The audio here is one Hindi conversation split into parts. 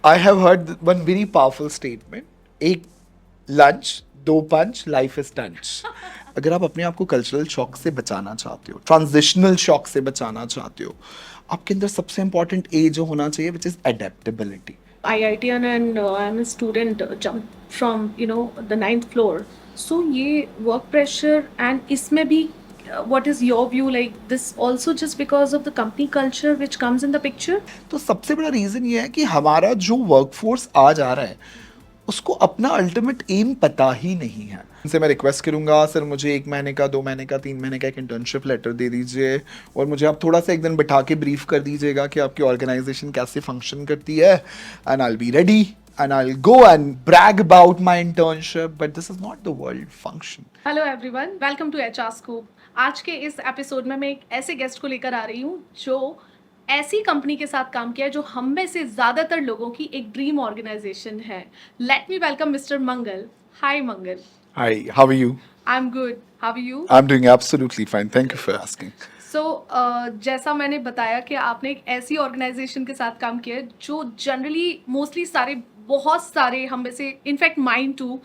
I have heard one very powerful statement. एक lunch, दो punch, life is lunch. अगर आप अपने आप को कल्चरल शॉक से बचाना चाहते हो, ट्रांजिशनल शॉक से बचाना चाहते हो, आपके अंदर सबसे इंपॉर्टेंट ए जो होना चाहिए which is adaptability. IITian and I'm a student, jumped from the ninth floor. So ये work pressure and इसमें भी what is your view, like this also just because of the company culture which comes in the picture? तो सबसे बड़ा रीजन ये है कि हमारा जो वर्कफोर्स आ जा रहा है उसको अपना अल्टीमेट एम पता ही नहीं है. उनसे मैं रिक्वेस्ट करूंगा, सर मुझे 1 महीने का, 2 महीने का, 3 महीने का एक इंटर्नशिप लेटर दे दीजिए और मुझे आप थोड़ा सा एक दिन बिठा के ब्रीफ कर दीजिएगा कि आपकी ऑर्गेनाइजेशन कैसे फंक्शन करती है, and I will be ready and I'll go and brag about my internship, but this is not the world function. Hello everyone, welcome to HR scoop. आज के इस एपिसोड में मैं एक ऐसे गेस्ट को लेकर आ रही हूँ जो ऐसी कंपनी के साथ काम किया है जो हम में से ज़्यादातर लोगों की एक ड्रीम ऑर्गेनाइजेशन है. Let me welcome mister Mangal. Hi Mangal. Hi, how are you? I am good. How are you? I'm doing absolutely fine. Thank you for asking. So जैसा मैंने बताया कि आपने एक ऐसी ऑर्गेनाइजेशन के साथ काम किया है जो जनरली मोस्टली बहुत सारे हम में से in fact mind to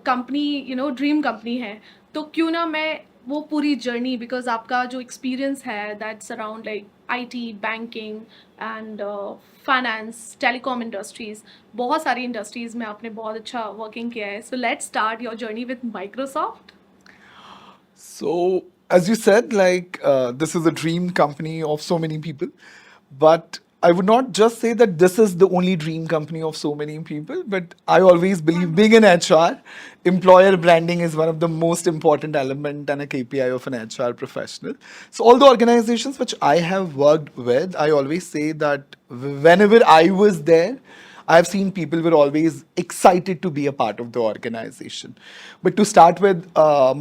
company dream company है. तो क्यों ना मैं वो पूरी जर्नी, बिकॉज आपका जो एक्सपीरियंस है that's around like IT, banking and finance, telecom industries, बहुत सारी इंडस्ट्रीज में आपने बहुत अच्छा वर्किंग किया है. So let's start your journey with Microsoft. So, as you said, this is a dream company of so many people, but I would not just say that this is the only dream company of so many people, but I always believe being in HR, employer branding is one of the most important element and a KPI of an HR professional. So all the organizations which I have worked with, I always say that whenever I was there, I've seen people were always excited to be a part of the organization. But to start with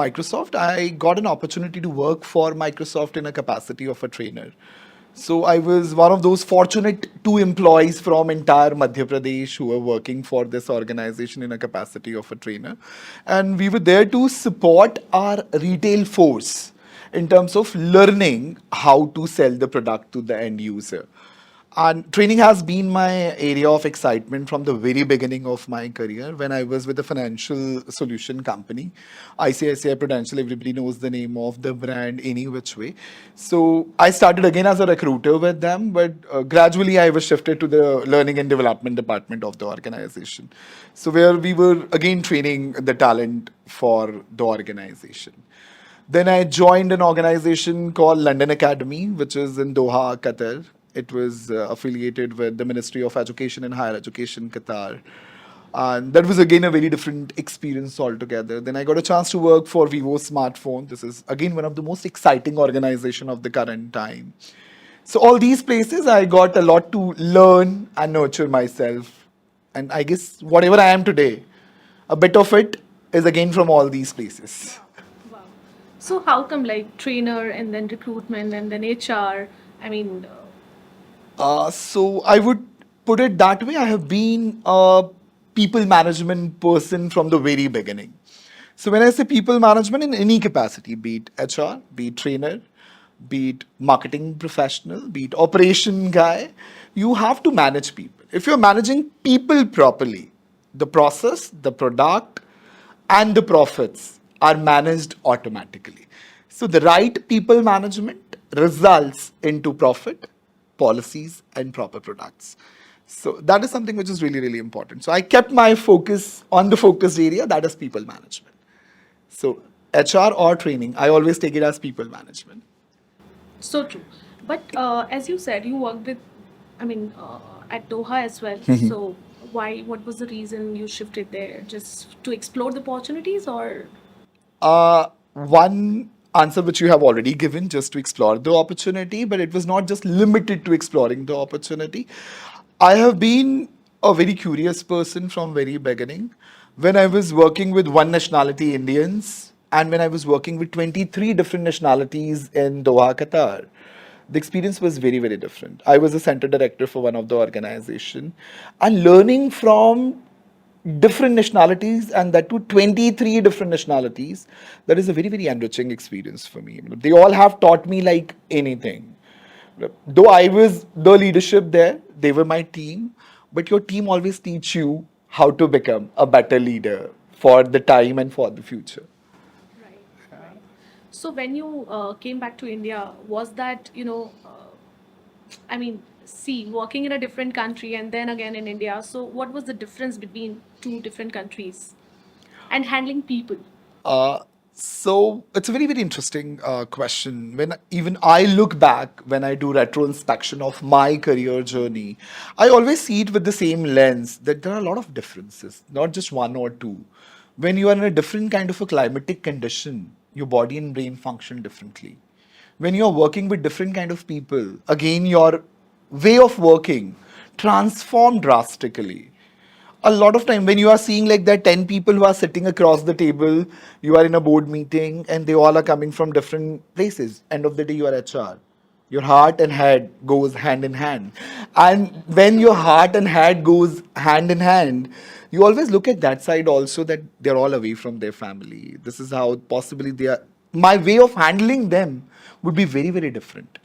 Microsoft, I got an opportunity to work for Microsoft in a capacity of a trainer. So I was one of those fortunate two employees from entire Madhya Pradesh who were working for this organization in a capacity of a trainer. And we were there to support our retail force in terms of learning how to sell the product to the end user. And training has been my area of excitement from the very beginning of my career when I was with a financial solution company, ICICI Prudential. Everybody knows the name of the brand any which way. So I started again as a recruiter with them, but gradually I was shifted to the learning and development department of the organization. So where we were again training the talent for the organization. Then I joined an organization called London Academy, which is in Doha, Qatar. It was affiliated with the Ministry of Education and Higher Education, Qatar. And that was again a very different experience altogether. Then I got a chance to work for Vivo Smartphone. This is again one of the most exciting organization of the current time. So all these places I got a lot to learn and nurture myself. And I guess whatever I am today, a bit of it is again from all these places. Wow. So how come like trainer and then recruitment and then HR? I mean, So I would put it that way. I have been a people management person from the very beginning. So when I say people management in any capacity, be it HR, be it trainer, be it marketing professional, be it operation guy, you have to manage people. If you're managing people properly, the process, the product, and the profits are managed automatically. So the right people management results into profit, policies, and proper products. So that is something which is really, really important. So I kept my focus on the focused area, that is people management. So HR or training, I always take it as people management. so true. But as you said, you worked with, I mean, at Doha as well. So why? What was the reason you shifted there? Just to explore the opportunities, or? One answer which you have already given, just to explore the opportunity, but it was not just limited to exploring the opportunity. I have been a very curious person from very beginning. When I was working with one nationality Indians and when I was working with 23 different nationalities in Doha, Qatar, the experience was very, very different. I was a center director for one of the organization and learning from different nationalities and that too 23 different nationalities, that is a very, very enriching experience for me. They all have taught me like anything. Though I was the leadership there, they were my team, but your team always teach you how to become a better leader for the time and for the future. Right, right. So when you came back to India, was that, I mean, see, working in a different country and then again in India, so what was the difference between two different countries and handling people? Uh, so it's a very, very interesting question. When even I look back, when I do retro inspection of my career journey, I always see it with the same lens that there are a lot of differences, not just one or two. When you are in a different kind of a climatic condition, your body and brain function differently. When you're working with different kind of people, again, your way of working transform drastically. A lot of time when you are seeing like that 10 people who are sitting across the table, you are in a board meeting and they all are coming from different places. End of the day, you are HR. Your heart and head goes hand in hand. And when your heart and head goes hand in hand, you always look at that side also, that they're all away from their family. This is how possibly they are. My way of handling them would be very, very different,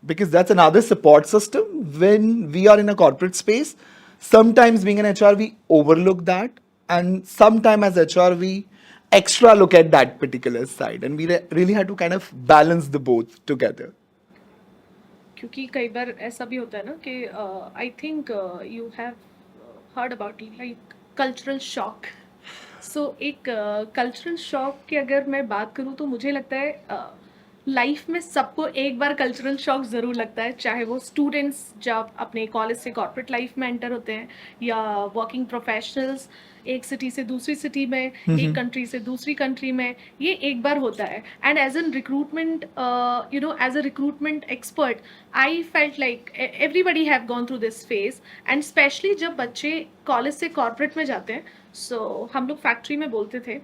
because that's another support system. When we are in a corporate space, sometimes being an HR, we overlook that, and sometimes as HR, we extra look at that particular side, and we really had to kind of balance the both together. क्योंकि कई बार ऐसा भी होता है ना कि I think you have heard about like cultural shock. So एक कल्चरल शॉक की अगर मैं बात करूँ तो मुझे लगता है लाइफ में सबको एक बार कल्चरल शॉक ज़रूर लगता है, चाहे वो स्टूडेंट्स जब अपने कॉलेज से कॉर्पोरेट लाइफ में एंटर होते हैं या वर्किंग प्रोफेशनल्स एक सिटी से दूसरी सिटी में, एक कंट्री से दूसरी कंट्री में, ये एक बार होता है. And as an recruitment, as a recruitment expert, I felt like everybody have gone through this phase. And specially जब बच्चे कॉलेज से कॉर्पोरेट में जाते हैं, सो हम लोग फैक्ट्री में बोलते थे,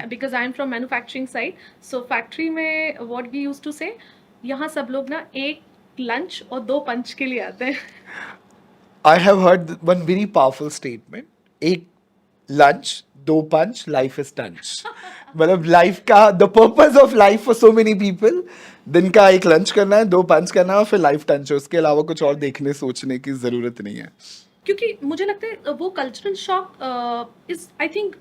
because I am from manufacturing side. So factory में व्हाट वी यूज्ड टू से, यहाँ सब लोग ना एक लंच और दो पंच के लिए आते हैं. I have heard one very powerful statement. एक lunch, दो punch, life is lunch. मतलब लाइफ का the purpose of life for so many people, दिन का एक लंच करना है, दो पंच करना है और फिर लाइफ टंच है. उसके अलावा कुछ और देखने सोचने की जरूरत नहीं है. क्योंकि मुझे लगता है वो cultural shock is I think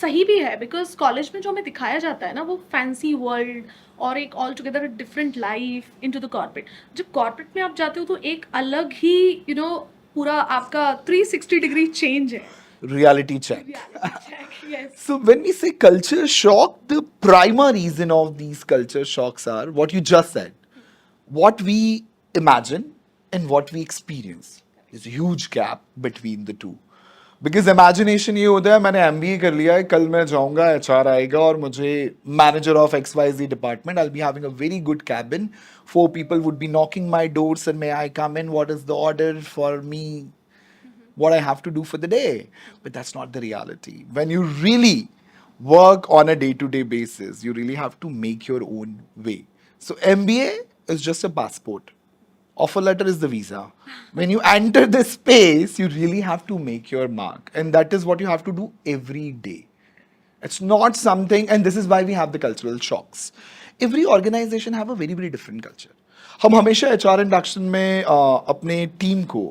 सही भी है, बिकॉज कॉलेज में जो हमें दिखाया जाता है ना, वो फैंसी वर्ल्ड और एक all together different life into the corporate. जब कॉर्पोरेट में आप जाते हो तो एक अलग ही पूरा आपका 360 डिग्री चेंज है. Reality check. Yes. So when we say culture shock, the primary reason of these culture shocks are what you just said. What we imagine and what we experience. There's a huge gap between the two. Because imagination ये होता है, मैंने MBA कर लिया है, कल मैं जाऊंगा, HR आएगा और मुझे manager of XYZ department, I'll be having a very good cabin. 4 people would be knocking my doors and may I come in? What is the order for me? What I have to do for the day. But that's not the reality. When you really work on a day-to-day basis, you really have to make your own way. So MBA is just a passport. Offer letter is the visa. When you enter this space, you really have to make your mark. And that is what you have to do every day. It's not something, and this is why we have the cultural shocks. Every organization have a very, very different culture. हम हमेशा HR इंडक्शन में अपने टीम को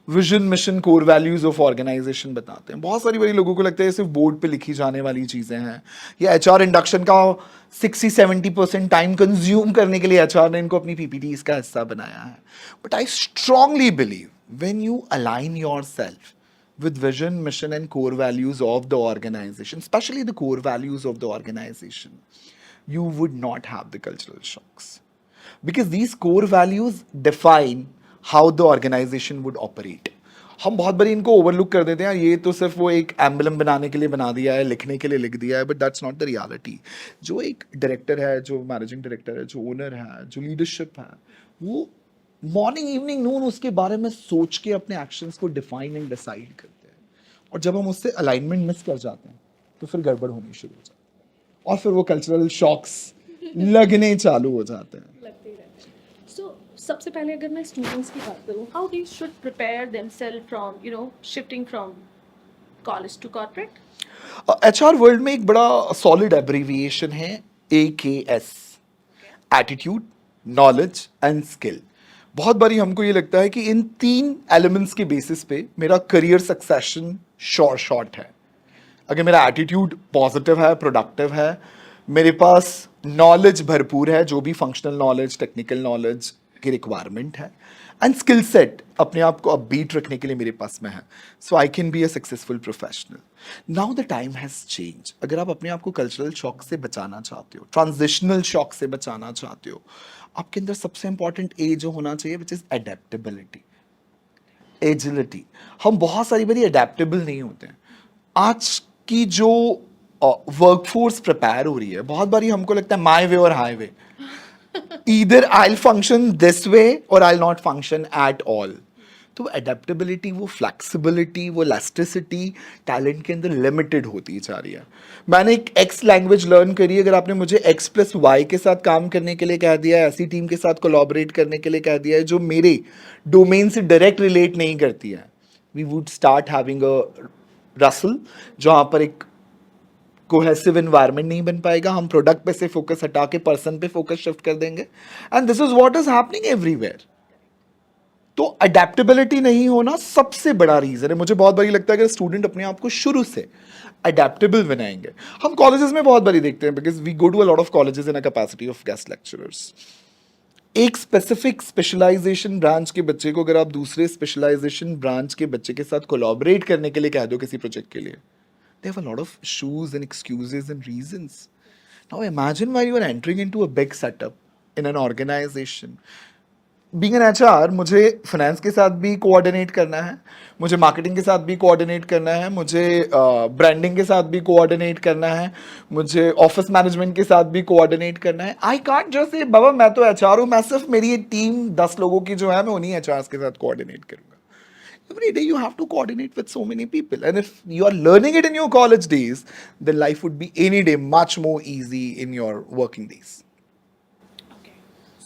vision, mission, core values of organisation बताते हैं. बहुत सारी बड़ी लोगों को लगता है सिर्फ बोर्ड पे लिखी जाने वाली चीज़ें हैं. या HR इंडक्शन का 60-70% टाइम कंज्यूम करने के लिए HR ने इनको अपनी PPTs का हिस्सा बनाया है. But I strongly believe when you align yourself with vision, mission, and core values of the organization, especially the core values of the organization, you would not have the cultural shocks. Because these core values define how the organization would operate. हम बहुत बारी इनको ओवरलुक कर देते हैं, ये तो सिर्फ वो एक एम्बलम बनाने के लिए बना दिया है, लिखने के लिए लिख दिया है, but that's not the reality. जो एक डायरेक्टर है, जो मैनेजिंग डायरेक्टर है, जो ओनर है, जो लीडरशिप है, वो मॉर्निंग इवनिंग नून उसके बारे में सोच के अपने एक्शंस को डिफाइन एंड डिसाइड करते हैं. और जब हम उससे अलाइनमेंट मिस कर जाते हैं तो फिर गड़बड़ होनी शुरू हो जाती है और फिर वो कल्चरल शॉक्स लगने चालू हो जाते हैं. लगते ही रहते हैं. सो सबसे पहले अगर मैं स्टूडेंट्स की बात करूँ, how they should prepare themselves from shifting from college to corporate. HR world में एक बड़ा सॉलिड एब्रीविएशन है AKS, attitude, knowledge and skill. बहुत बारी हमको ये लगता है कि इन 3 एलिमेंट्स के बेसिस पे मेरा करियर सक्सेशन शॉर्ट है। अगर मेरा एटीट्यूड पॉजिटिव है, प्रोडक्टिव है, मेरे पास नॉलेज भरपूर है, जो भी फंक्शनल नॉलेज, टेक्निकल नॉलेज की रिक्वायरमेंट है, एंड स्किल सेट अपने आप को अपबीट रखने के लिए मेरे पास में है, so I can be a successful professional. Now the time has change. अगर आप अपने आप को कल्चरल शॉक से बचाना चाहते हो, ट्रांजिशनल शॉक से बचाना चाहते हो, आपके अंदर सबसे इंपॉर्टेंट ए जो होना चाहिए, विच इज एडेप्टेबिलिटी, एजिलिटी। हम बहुत सारी बारी अडेप्टेबल नहीं होते हैं। आज की जो वर्कफोर्स प्रिपेयर हो रही है, बहुत बारी हमको लगता है माई वे और high way, either I function this way और आई नॉट फंक्शन एट ऑल। तो एडेप्टेबिलिटी, वो फ्लेक्सिबिलिटी, वो इलास्टिसिटी टैलेंट के अंदर लिमिटेड होती जा रही है। मैंने एक एक्स लैंग्वेज लर्न करी, अगर आपने मुझे एक्स प्लस वाई के साथ काम करने के लिए कह दिया है, ऐसी टीम के साथ कोलैबोरेट करने के लिए कह दिया है जो मेरे डोमेन से डायरेक्ट रिलेट नहीं करती है, we would start having a rustle, जहाँ पर एक कोहेसिव एनवायरनमेंट नहीं बन पाएगा। हम प्रोडक्ट पे से फोकस हटा के पर्सन पे फोकस शिफ्ट कर देंगे, and this is what is happening everywhere. तो अडेप्टेबिलिटी नहीं होना सबसे बड़ा रीजन है। मुझे बहुत बारी लगता है अगर स्टूडेंट अपने आप को शुरू से अडेप्टेबल बनाएंगे, हम कॉलेजेस में बहुत बारी देखते हैं, because we go to a lot of colleges in a capacity of guest lecturers. एक स्पेसिफिक स्पेशलाइजेशन ब्रांच के बच्चे को अगर आप दूसरे स्पेशलाइजेशन ब्रांच के बच्चे के साथ कोलैबोरेट करने के लिए कह दो किसी प्रोजेक्ट के लिए, they have a lot of issues and excuses and reasons. Now imagine while you are entering into a big setup in an organization. Being an HR, मुझे फाइनेंस के साथ भी कोऑर्डिनेट करना है, मुझे मार्केटिंग के साथ भी कोऑर्डिनेट करना है, मुझे ब्रांडिंग के साथ भी कोऑर्डिनेट करना है, मुझे ऑफिस मैनेजमेंट के साथ भी कोऑर्डिनेट करना है। आई कांट जस्ट से बाबा मैं तो HR हूँ, मैं सिर्फ मेरी ये टीम 10 लोगों की जो है मैं उन्हीं HRs के साथ कोऑर्डिनेट करूँगा। Every day you have to coordinate with so many people, and if you are learning it in your college days, then life would be any day much more easy in your working days. Okay.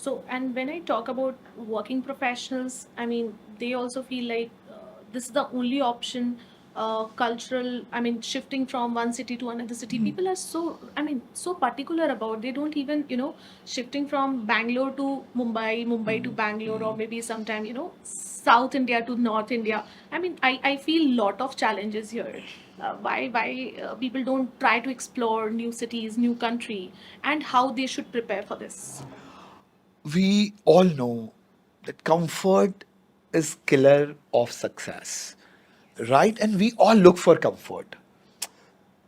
So, and when I talk about working professionals, I mean, they also feel like this is the only option. Cultural, I mean, shifting from one city to another city, people are so, I mean, so particular about. They don't even, shifting from Bangalore to Mumbai, Mumbai to Bangalore, or maybe sometime, South India to North India. I mean, I feel lot of challenges here. Why people don't try to explore new cities, new country, and how they should prepare for this. We all know that comfort is killer of success, right? And we all look for comfort.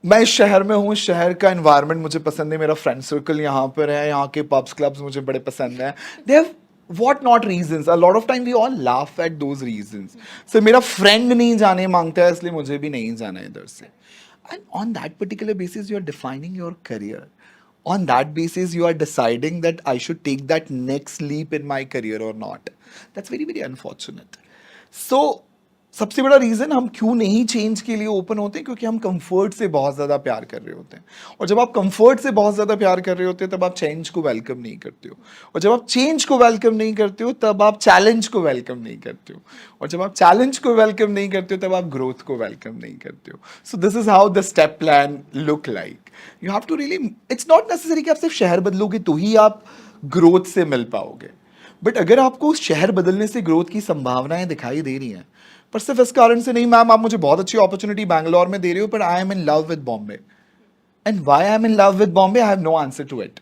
मैं इस शहर में हूँ, शहर का एनवायरनमेंट मुझे पसंद है, मेरा फ्रेंड सर्कल यहाँ पर है, यहाँ के पब्स क्लब्स मुझे बड़े पसंद हैं। They have what not reasons, a lot of time we all laugh at those reasons. So मेरा फ्रेंड नहीं जाने मांगता है, इसलिए मुझे भी नहीं जाना इधर से। And on that particular basis, you are defining your career. On that basis, you are deciding that I should take that next leap in my career or not. That's very, very unfortunate. So, सबसे बड़ा रीजन हम क्यों नहीं चेंज के लिए ओपन होते हैं, क्योंकि हम कंफर्ट से बहुत ज़्यादा प्यार कर रहे होते हैं। और जब आप कंफर्ट से बहुत ज़्यादा प्यार कर रहे होते हैं, तब आप चेंज को वेलकम नहीं करते हो। और जब आप चेंज को वेलकम नहीं करते हो, तब आप चैलेंज को वेलकम नहीं करते हो। और जब आप चैलेंज को वेलकम नहीं करते हो, तब आप ग्रोथ को वेलकम नहीं करते हो। So this is how the step plan look like. You have to really, it's not necessary कि आप सिर्फ शहर बदलोगे तो ही आप ग्रोथ से मिल पाओगे, बट अगर आपको शहर बदलने से ग्रोथ की संभावनाएं दिखाई दे रही हैं, पर सिर्फ इस कारण से नहीं, मैम आप मुझे बहुत अच्छी अपॉर्चुनिटी बैंगलोर में दे रहे हो, पर I am in love with Bombay, and why I am in love with Bombay, I have no answer to it.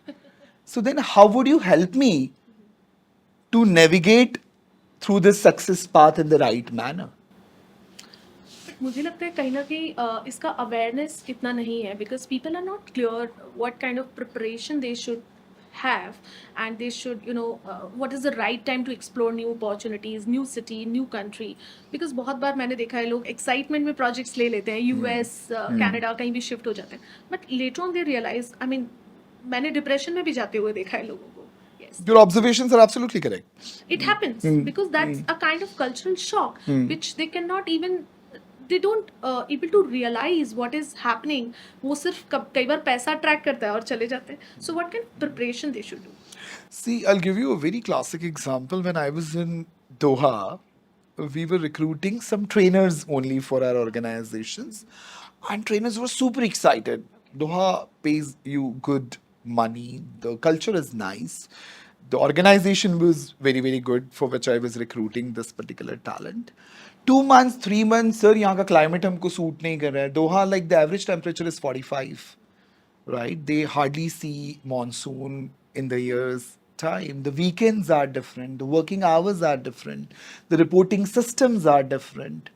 So then how would you help me to navigate through this success path in the right manner? मुझे लगता है कहीं ना कहीं इसका अवेयरनेस इतना नहीं है, because people are not clear what kind of preparation they should have, and they should, what is the right time to explore new opportunities, new city, new country. Because बहुत बार मैंने देखा है लोग एक्साइटमेंट में प्रोजेक्ट्स ले लेते हैं, यूएस कनाडा कहीं भी शिफ्ट हो जाते हैं, but later on they realize, I mean मैंने डिप्रेशन में भी जाते हुए देखा है लोगों को। Yes. Your observations are absolutely correct. It happens because that's a kind of cultural shock which they cannot even, they don't able to realize what is happening. वो सिर्फ कई बार पैसा ट्रैक करता है और चले जाते हैं. So what kind of preparation they should do? See, I'll give you a very classic example. When I was in Doha, we were recruiting some trainers only for our organizations, and trainers were super excited. Doha pays you good money, the culture is nice, The organization was very, very good for which I was recruiting this particular talent. 2 months, 3 months, sir, यहाँ का climate हमको suit नहीं कर रहा है. Doha, like the average temperature is 45, right? They hardly see monsoon in the year's time. The weekends are different. The working hours are different. The reporting systems are different.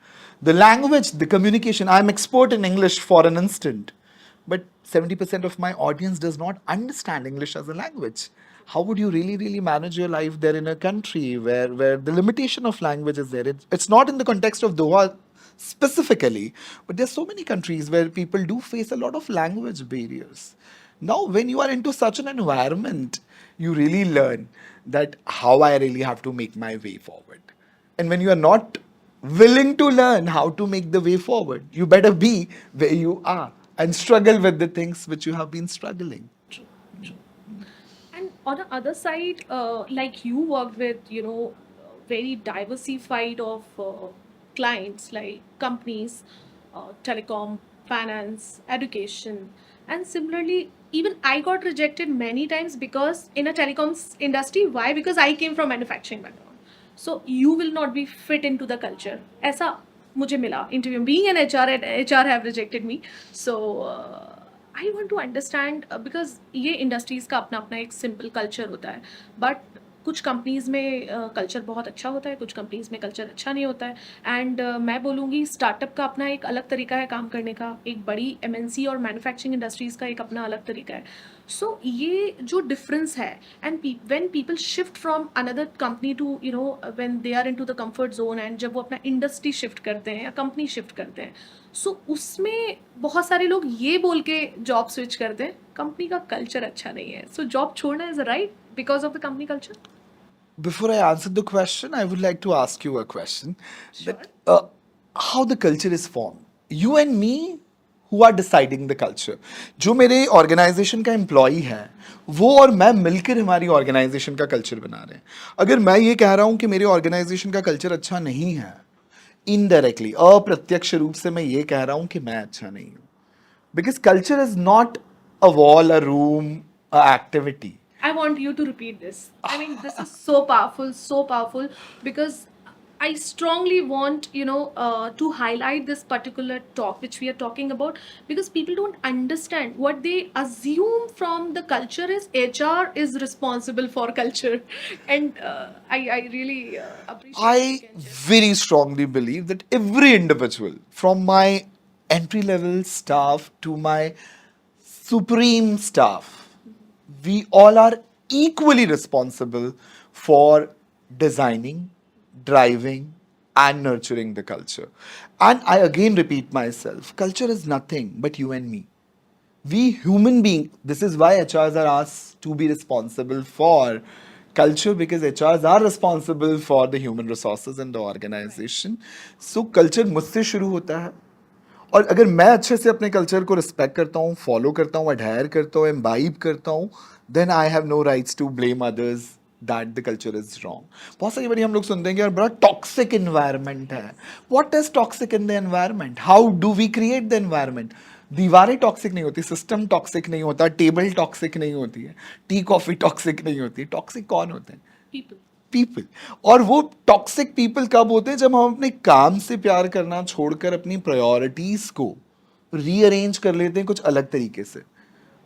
The language, the communication. I'm expert in English for an instant, but 70% of my audience does not understand English as a language. How would you really, really manage your life there in a country where the limitation of language is there? It's not in the context of Doha specifically, but there's so many countries where people do face a lot of language barriers. Now, when you are into such an environment, you really learn that how I really have to make my way forward. And when you are not willing to learn how to make the way forward, you better be where you are and struggle with the things which you have been struggling. True, true. And on the other side, like you worked with, very diversified of clients like companies, telecom, finance, education, and similarly, even I got rejected many times because in a telecoms industry, why? Because I came from manufacturing background. So you will not be fit into the culture. ऐसा मुझे मिला interview being an HR and HR have rejected me. So I want to understand because ये इंडस्ट्रीज़ का अपना अपना एक सिंपल कल्चर होता है बट कुछ कंपनीज़ में कल्चर बहुत अच्छा होता है कुछ कंपनीज़ में कल्चर अच्छा नहीं होता है एंड मैं बोलूँगी स्टार्टअप का अपना एक अलग तरीका है काम करने का एक बड़ी एमएनसी और मैन्युफैक्चरिंग इंडस्ट्रीज़ का एक अपना अलग तरीका है सो ये जो डिफरेंस है and when people shift from another company to when they are into the comfort zone and जब वो अपना इंडस्ट्री शिफ्ट करते हैं या कंपनी शिफ्ट करते हैं सो उसमें बहुत सारे लोग ये बोल के जॉब स्विच करते हैं कंपनी का कल्चर अच्छा नहीं है सो जॉब छोड़ना is right because of the company culture Before I answer the question, I would like to ask you a question. Sure. That how the culture is formed. You and me who are deciding the culture. जो मेरे ऑर्गेनाइजेशन का एम्प्लॉई है वो और मैं मिलकर हमारी ऑर्गेनाइजेशन का कल्चर बना रहे हैं. अगर मैं ये कह रहा हूँ कि मेरे ऑर्गेनाइजेशन का कल्चर अच्छा नहीं है, इनडायरेक्टली अप्रत्यक्ष रूप से मैं ये कह रहा हूँ कि मैं अच्छा नहीं हूँ. Because culture is not a wall, a room, a activity. I want you to repeat this. I mean, this is so powerful because I strongly want, to highlight this particular talk which we are talking about because people don't understand what they assume from the culture is HR is responsible for culture. And I really appreciate I you can share. very strongly believe that every individual, from my entry level staff to my supreme staff, we all are equally responsible for designing, driving, and nurturing the culture. And I again repeat myself culture is nothing but you and me. We human beings, this is why HRs are asked to be responsible for culture because HRs are responsible for the human resources in the organization. So culture मुझसे शुरू होता है और अगर मैं अच्छे से अपने कल्चर को रिस्पेक्ट करता हूँ फॉलो करता हूँ अडहेयर करता हूँ एम्बाइब करता हूँ then I have no rights to blame others that the culture is wrong. बहुत सारी बारी हम लोग सुनते हैं कि यार बड़ा टॉक्सिक इन्वायरमेंट है. What is toxic in the environment? How do we create the environment? दीवारें टॉक्सिक नहीं होती, सिस्टम टॉक्सिक नहीं होता, टेबल टॉक्सिक नहीं होती है, टी कॉफी टॉक्सिक नहीं होती. टॉक्सिक कौन होते हैं? People. पीपल. और वो टॉक्सिक पीपल कब होते हैं? जब हम अपने काम से प्यार करना छोड़कर अपनी प्रायोरिटीज को रीअरेंज कर लेते हैं कुछ अलग तरीके से.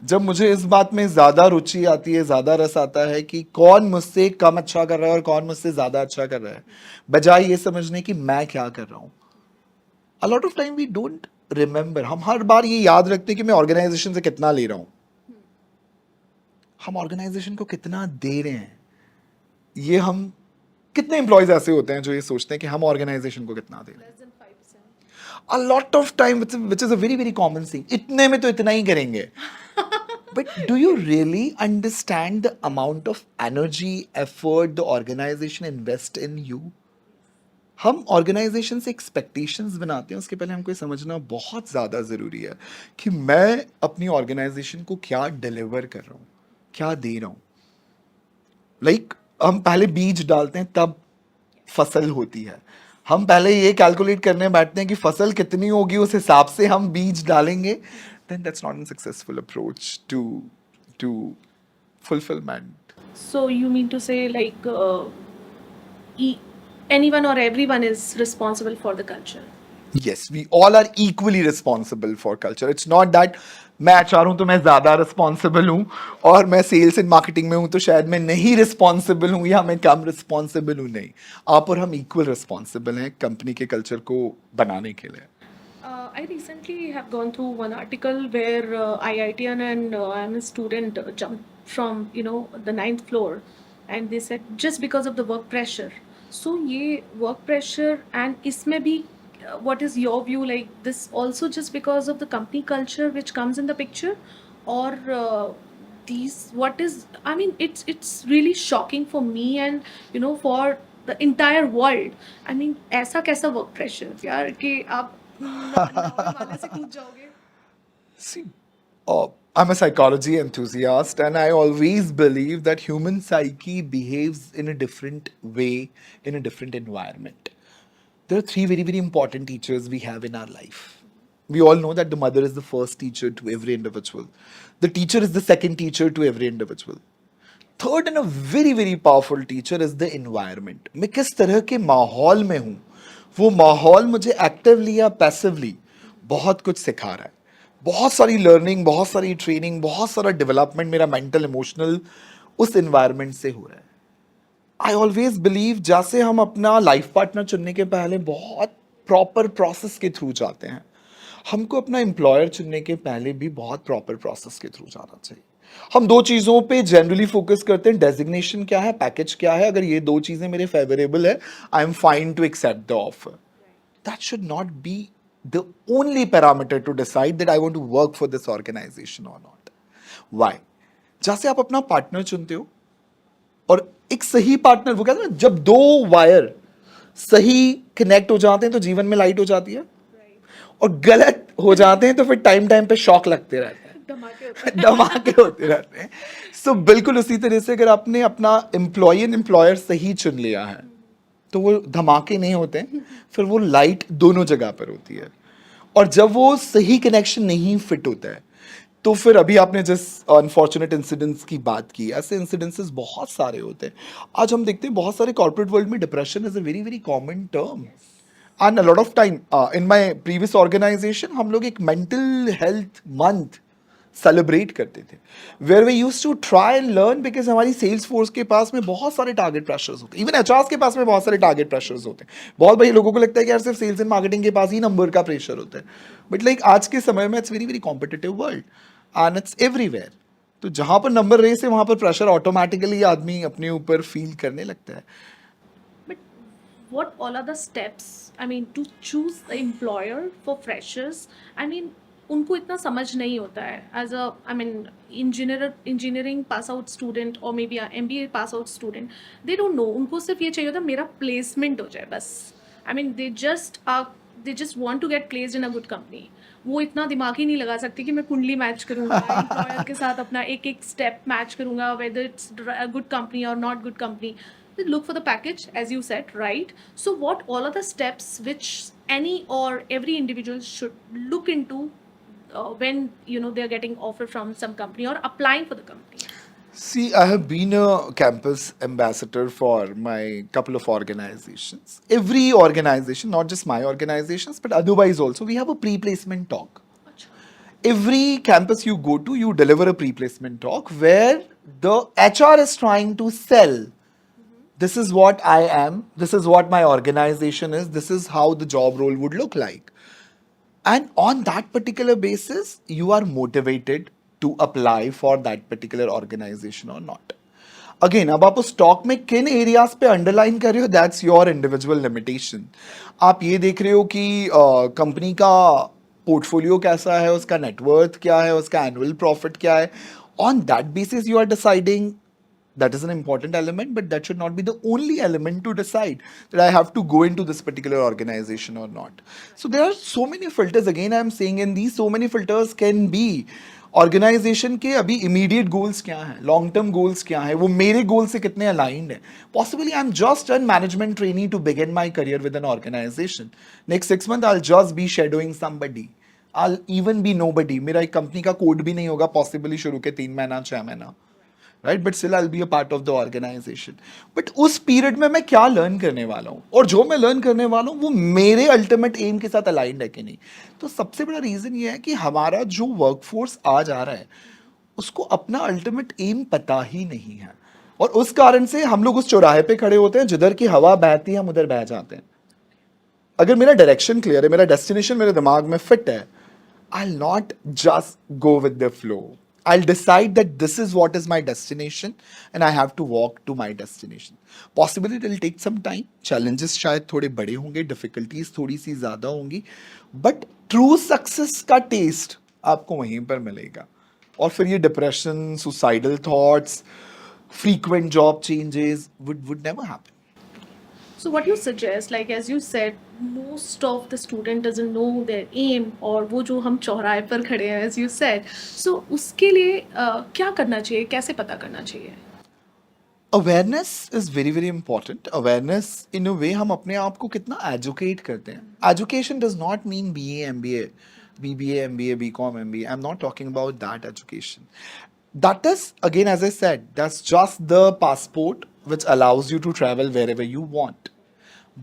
जब मुझे इस बात में ज्यादा रुचि आती है, ज्यादा रस आता है कि कौन मुझसे कम अच्छा कर रहा है और कौन मुझसे ज्यादा अच्छा कर रहा है, बजाय ये समझने की मैं क्या कर रहा हूं. A lot of time we don't remember. हम हर बार ये याद रखते हैं कि मैं ऑर्गेनाइजेशन से कितना ले रहा हूं, हम ऑर्गेनाइजेशन को कितना दे रहे हैं. ये हम कितने एम्प्लॉयज ऐसे होते हैं जो ये सोचते हैं कि हम ऑर्गेनाइजेशन को कितना दे रहे हैं. Less than 5%. A lot of time which is a very very common thing. इतने में तो इतना ही करेंगे. But do you really understand the amount of energy effort the organization invest in you? हम ऑर्गेनाइजेशन से एक्सपेक्टेशंस बनाते हैं, उसके पहले हमको ये समझना बहुत ज़्यादा ज़रूरी है कि मैं अपनी ऑर्गेनाइजेशन को क्या डिलीवर कर रहा हूँ, क्या दे रहा हूँ. लाइक हम पहले बीज डालते हैं तब फसल होती है. हम पहले ये कैलकुलेट करने बैठते हैं कि फसल कितनी होगी, उस हिसाब से हम बीज डालेंगे. then that's not a successful approach to fulfillment. So you mean to say like e- anyone or everyone is responsible for the culture? Yes, we all are equally responsible for culture. It's not that मैं एचआर हूं तो मैं ज्यादा रिस्पॉन्सिबल हूं और मैं सेल्स एंड मार्केटिंग में हूं तो शायद मैं नहीं रिस्पॉन्सिबल हूं या मैं कम रिस्पॉन्सिबल हूं, नहीं, आप और हम इक्वल रिस्पॉन्सिबल हैं कंपनी के कल्चर को बनाने के लिए. I recently have gone through one article where IITian and I'm a student jumped from the ninth floor, and they said just because of the work pressure. So ये work pressure and इसमें भी what is your view, like this also just because of the company culture which comes in the picture, or these what is, I mean, it's really shocking for me and for the entire world. I mean, ऐसा कैसा work pressure यार कि आप नावे वाले से कूद जाओगे. See, I'm a psychology enthusiast, and I always believe that human psyche behaves in a different way in a different environment. There are three very, very important teachers we have in our life. We all know that the mother is the first teacher to every individual. The teacher is the second teacher to every individual. Third and a very very powerful teacher is the environment. मैं किस तरह के माहौल में हूं, वो माहौल मुझे एक्टिवली या पैसिवली बहुत कुछ सिखा रहा है. बहुत सारी लर्निंग, बहुत सारी ट्रेनिंग, बहुत सारा डेवलपमेंट मेरा मेंटल इमोशनल उस इन्वायरमेंट से हो रहा है. आई ऑलवेज बिलीव जैसे हम अपना लाइफ पार्टनर चुनने के पहले बहुत प्रॉपर प्रोसेस के थ्रू जाते हैं, हमको अपना एम्प्लॉयर चुनने के पहले भी बहुत प्रॉपर प्रोसेस के थ्रू जाना चाहिए. हम दो चीज़ों पे जनरली फोकस करते हैं, डेजिग्नेशन क्या है, पैकेज क्या है. अगर ये दो चीज़ें मेरे फेवरेबल है, I am fine to accept the offer. That should not be the only parameter to decide that I want to work for this organization और नॉट. व्हाई? जैसे आप अपना पार्टनर चुनते हो, और एक सही पार्टनर, वो कहते हैं ना, जब दो वायर सही कनेक्ट हो जाते हैं तो जीवन में लाइट हो जाती है, और गलत हो जाते हैं तो फिर टाइम टाइम पे शॉक लगते रहते हैं, धमाके होते रहते हैं. सो बिल्कुल उसी तरह से अगर आपने अपना एम्प्लॉय एंड एम्प्लॉयर सही चुन लिया है तो वो धमाके नहीं होते हैं, फिर वो लाइट दोनों जगह पर होती है. और जब वो सही कनेक्शन नहीं फिट होता है तो फिर अभी आपने जिस अनफॉर्चुनेट इंसिडेंट्स की बात की, ऐसे इंसिडेंसेस बहुत सारे होते हैं. आज हम देखते हैं बहुत सारे कॉर्पोरेट वर्ल्ड में depression is a very very common term. And a lot of time in my previous organization हम लोग एक मेंटल हेल्थ मंथ सेलिब्रेट करते थे, where we use to try and learn, because हमारी सेल्स फोर्स के पास में बहुत सारे टारगेट प्रेशर्स होते हैं, इवन एचआर के पास में बहुत सारे टारगेट प्रेशर्स होते हैं. बहुत भाई लोगों को लगता है कि यार सिर्फ सेल्स एंड मार्केटिंग के पास ही नंबर का प्रेशर होता है, बट लाइक आज के समय में it's very very competitive world and it's everywhere. तो जहां पर नंबर रेस है वहां पर प्रेशर ऑटोमेटिकली आदमी अपने ऊपर फील करने लगता है. But what all are the steps? I mean, to choose the employer for freshers. I mean, उनको इतना समझ नहीं होता है as a, I mean, engineering pass out student और may be MBA pass out student. They don't know, उनको सिर्फ ये चाहिए होता है मेरा प्लेसमेंट हो जाए बस. I mean, they just want to get placed in a good company. वो इतना दिमाग ही नहीं लगा सकती कि मैं कुंडली मैच करूंगा एम्प्लॉयर के साथ, अपना एक एक स्टेप मैच करूंगा, वेदर इट्स गुड कंपनी और not good company. They look for the package, as you said, right? So what all are the steps which any or every individual should look into when they're getting offer from some company or applying for the company? See, I have been a campus ambassador for my couple of organizations. Every organization, not just my organizations, but otherwise also, we have a pre-placement talk. Acha. Every campus you go to, you deliver a pre-placement talk where the HR is trying to sell. This is what I am, this is what my organization is, this is how the job role would look like. And on that particular basis, you are motivated to apply for that particular organization or not. Again, अब आप उस टॉक में किन एरियाज पे अंडरलाइन कर रहे हो, दैट्स योर इंडिविजुअल लिमिटेशन. आप ये देख रहे हो कि कंपनी का पोर्टफोलियो कैसा है, उसका नेटवर्थ क्या है, उसका एनुअल प्रॉफिट क्या है. On that basis you are deciding. That is an important element, but that should not be the only element to decide that I have to go into this particular organization or not. So there are so many filters. Again, I am saying, and these so many filters can be organization के अभी इमीडिएट गोल्स क्या हैं, लॉन्ग टर्म गोल्स क्या हैं, वो मेरे गोल से कितने अलाइंड हैं. Possibly I am just an management trainee to begin my career with an organization. Next 6 months I just be shadowing somebody, I even be nobody. मेरा एक कंपनी का कोड भी नहीं होगा पॉसिबली शुरू के 3 महीना 6 महीना. Right, but still I will be a part of the organization. But उस पीरियड में मैं क्या लर्न करने वाला हूँ, और जो मैं लर्न करने वाला हूँ वो मेरे अल्टीमेट एम के साथ अलाइंड है कि नहीं. तो सबसे बड़ा रीजन ये है कि हमारा जो वर्कफोर्स आ जा रहा है उसको अपना अल्टीमेट एम पता ही नहीं है, और उस कारण से हम लोग उस चौराहे पे खड़े होते हैं जिधर की हवा बहती है हम उधर बह जाते हैं. अगर मेरा डायरेक्शन क्लियर है, मेरा डेस्टिनेशन मेरे दिमाग में फिट है, I'll not just go with the flow. I'll decide that this is what is my destination and I have to walk to my destination. Possibly it will take some time. Challenges शायद थोड़े बड़े होंगे, difficulties थोड़ी सी ज़्यादा होंगी, but true success का taste आपको वहीं पर मिलेगा. और फिर ये depression, suicidal thoughts, frequent job changes would never happen. So what you suggest, like as you said, most of the student doesn't know their aim, और वो जो हम चौराहे पर खड़े हैं as you said, so उसके लिए क्या करना चाहिए, कैसे पता करना चाहिए? Awareness is very very important. Awareness in a way हम अपने आप को कितना एजुकेट करते हैं. Education does not mean BA MBA, BBA MBA, BCom MBA. I am not talking about that education. That is, again, as I said, that's just the passport which allows you to travel wherever you want.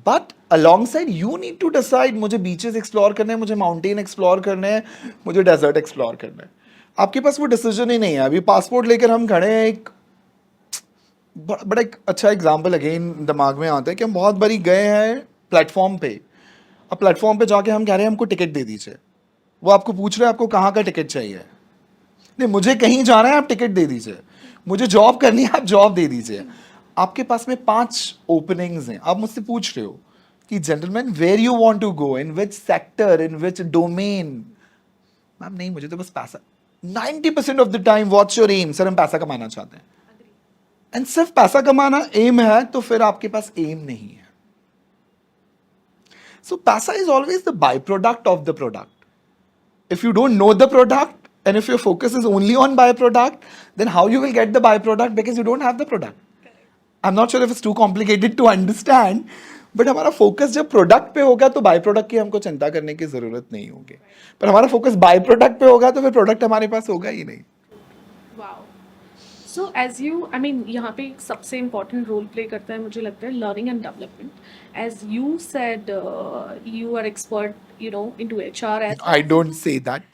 But alongside, you need to decide, मुझे beaches explore करने हैं, मुझे mountain explore करने हैं, मुझे desert explore करना है. आपके पास वो डिसीजन ही नहीं है. अभी पासपोर्ट लेकर हम खड़े हैं. एक बड़ा एक अच्छा एग्जाम्पल अगेन दिमाग में आता है कि हम बहुत बारी गए हैं प्लेटफॉर्म पे. अब प्लेटफॉर्म पे जाके हम कह रहे हैं हमको टिकट दे दीजिए. वो आपको पूछ रहे हैं आपको कहाँ का टिकट चाहिए. नहीं, मुझे कहीं जाना है, आप टिकट दे दीजिए. मुझे जॉब करनी है, आप जॉब दे दीजिए. आपके पास में 5 ओपनिंग्स हैं. आप मुझसे पूछ रहे हो कि gentleman where you want to go, in which sector, in which domain. Ma'am नहीं, मुझे तो बस पैसा. 90% ऑफ द टाइम व्हाट्स योर एम? सर हम पैसा कमाना चाहते हैं. एंड सिर्फ पैसा कमाना एम है तो फिर आपके पास एम नहीं है. सो पैसा is always the by product of the product. If you don't know the product and if your focus is only on byproduct, then how you will get the byproduct, because you don't have the product. I'm not sure if it's too complicated to understand, but हमारा फोकस जब प्रोडक्ट पे होगा तो बाय प्रोडक्ट की हमको चिंता करने की जरूरत नहीं होगी. पर हमारा फोकस बाय प्रोडक्ट पे होगा तो फिर प्रोडक्ट हमारे पास होगा ही नहीं. Wow. So as you, I mean, यहाँ पे एक सबसे important role play करता है मुझे लगता है learning and development. As you said, you are expert, you know, into HR. As I don't say that.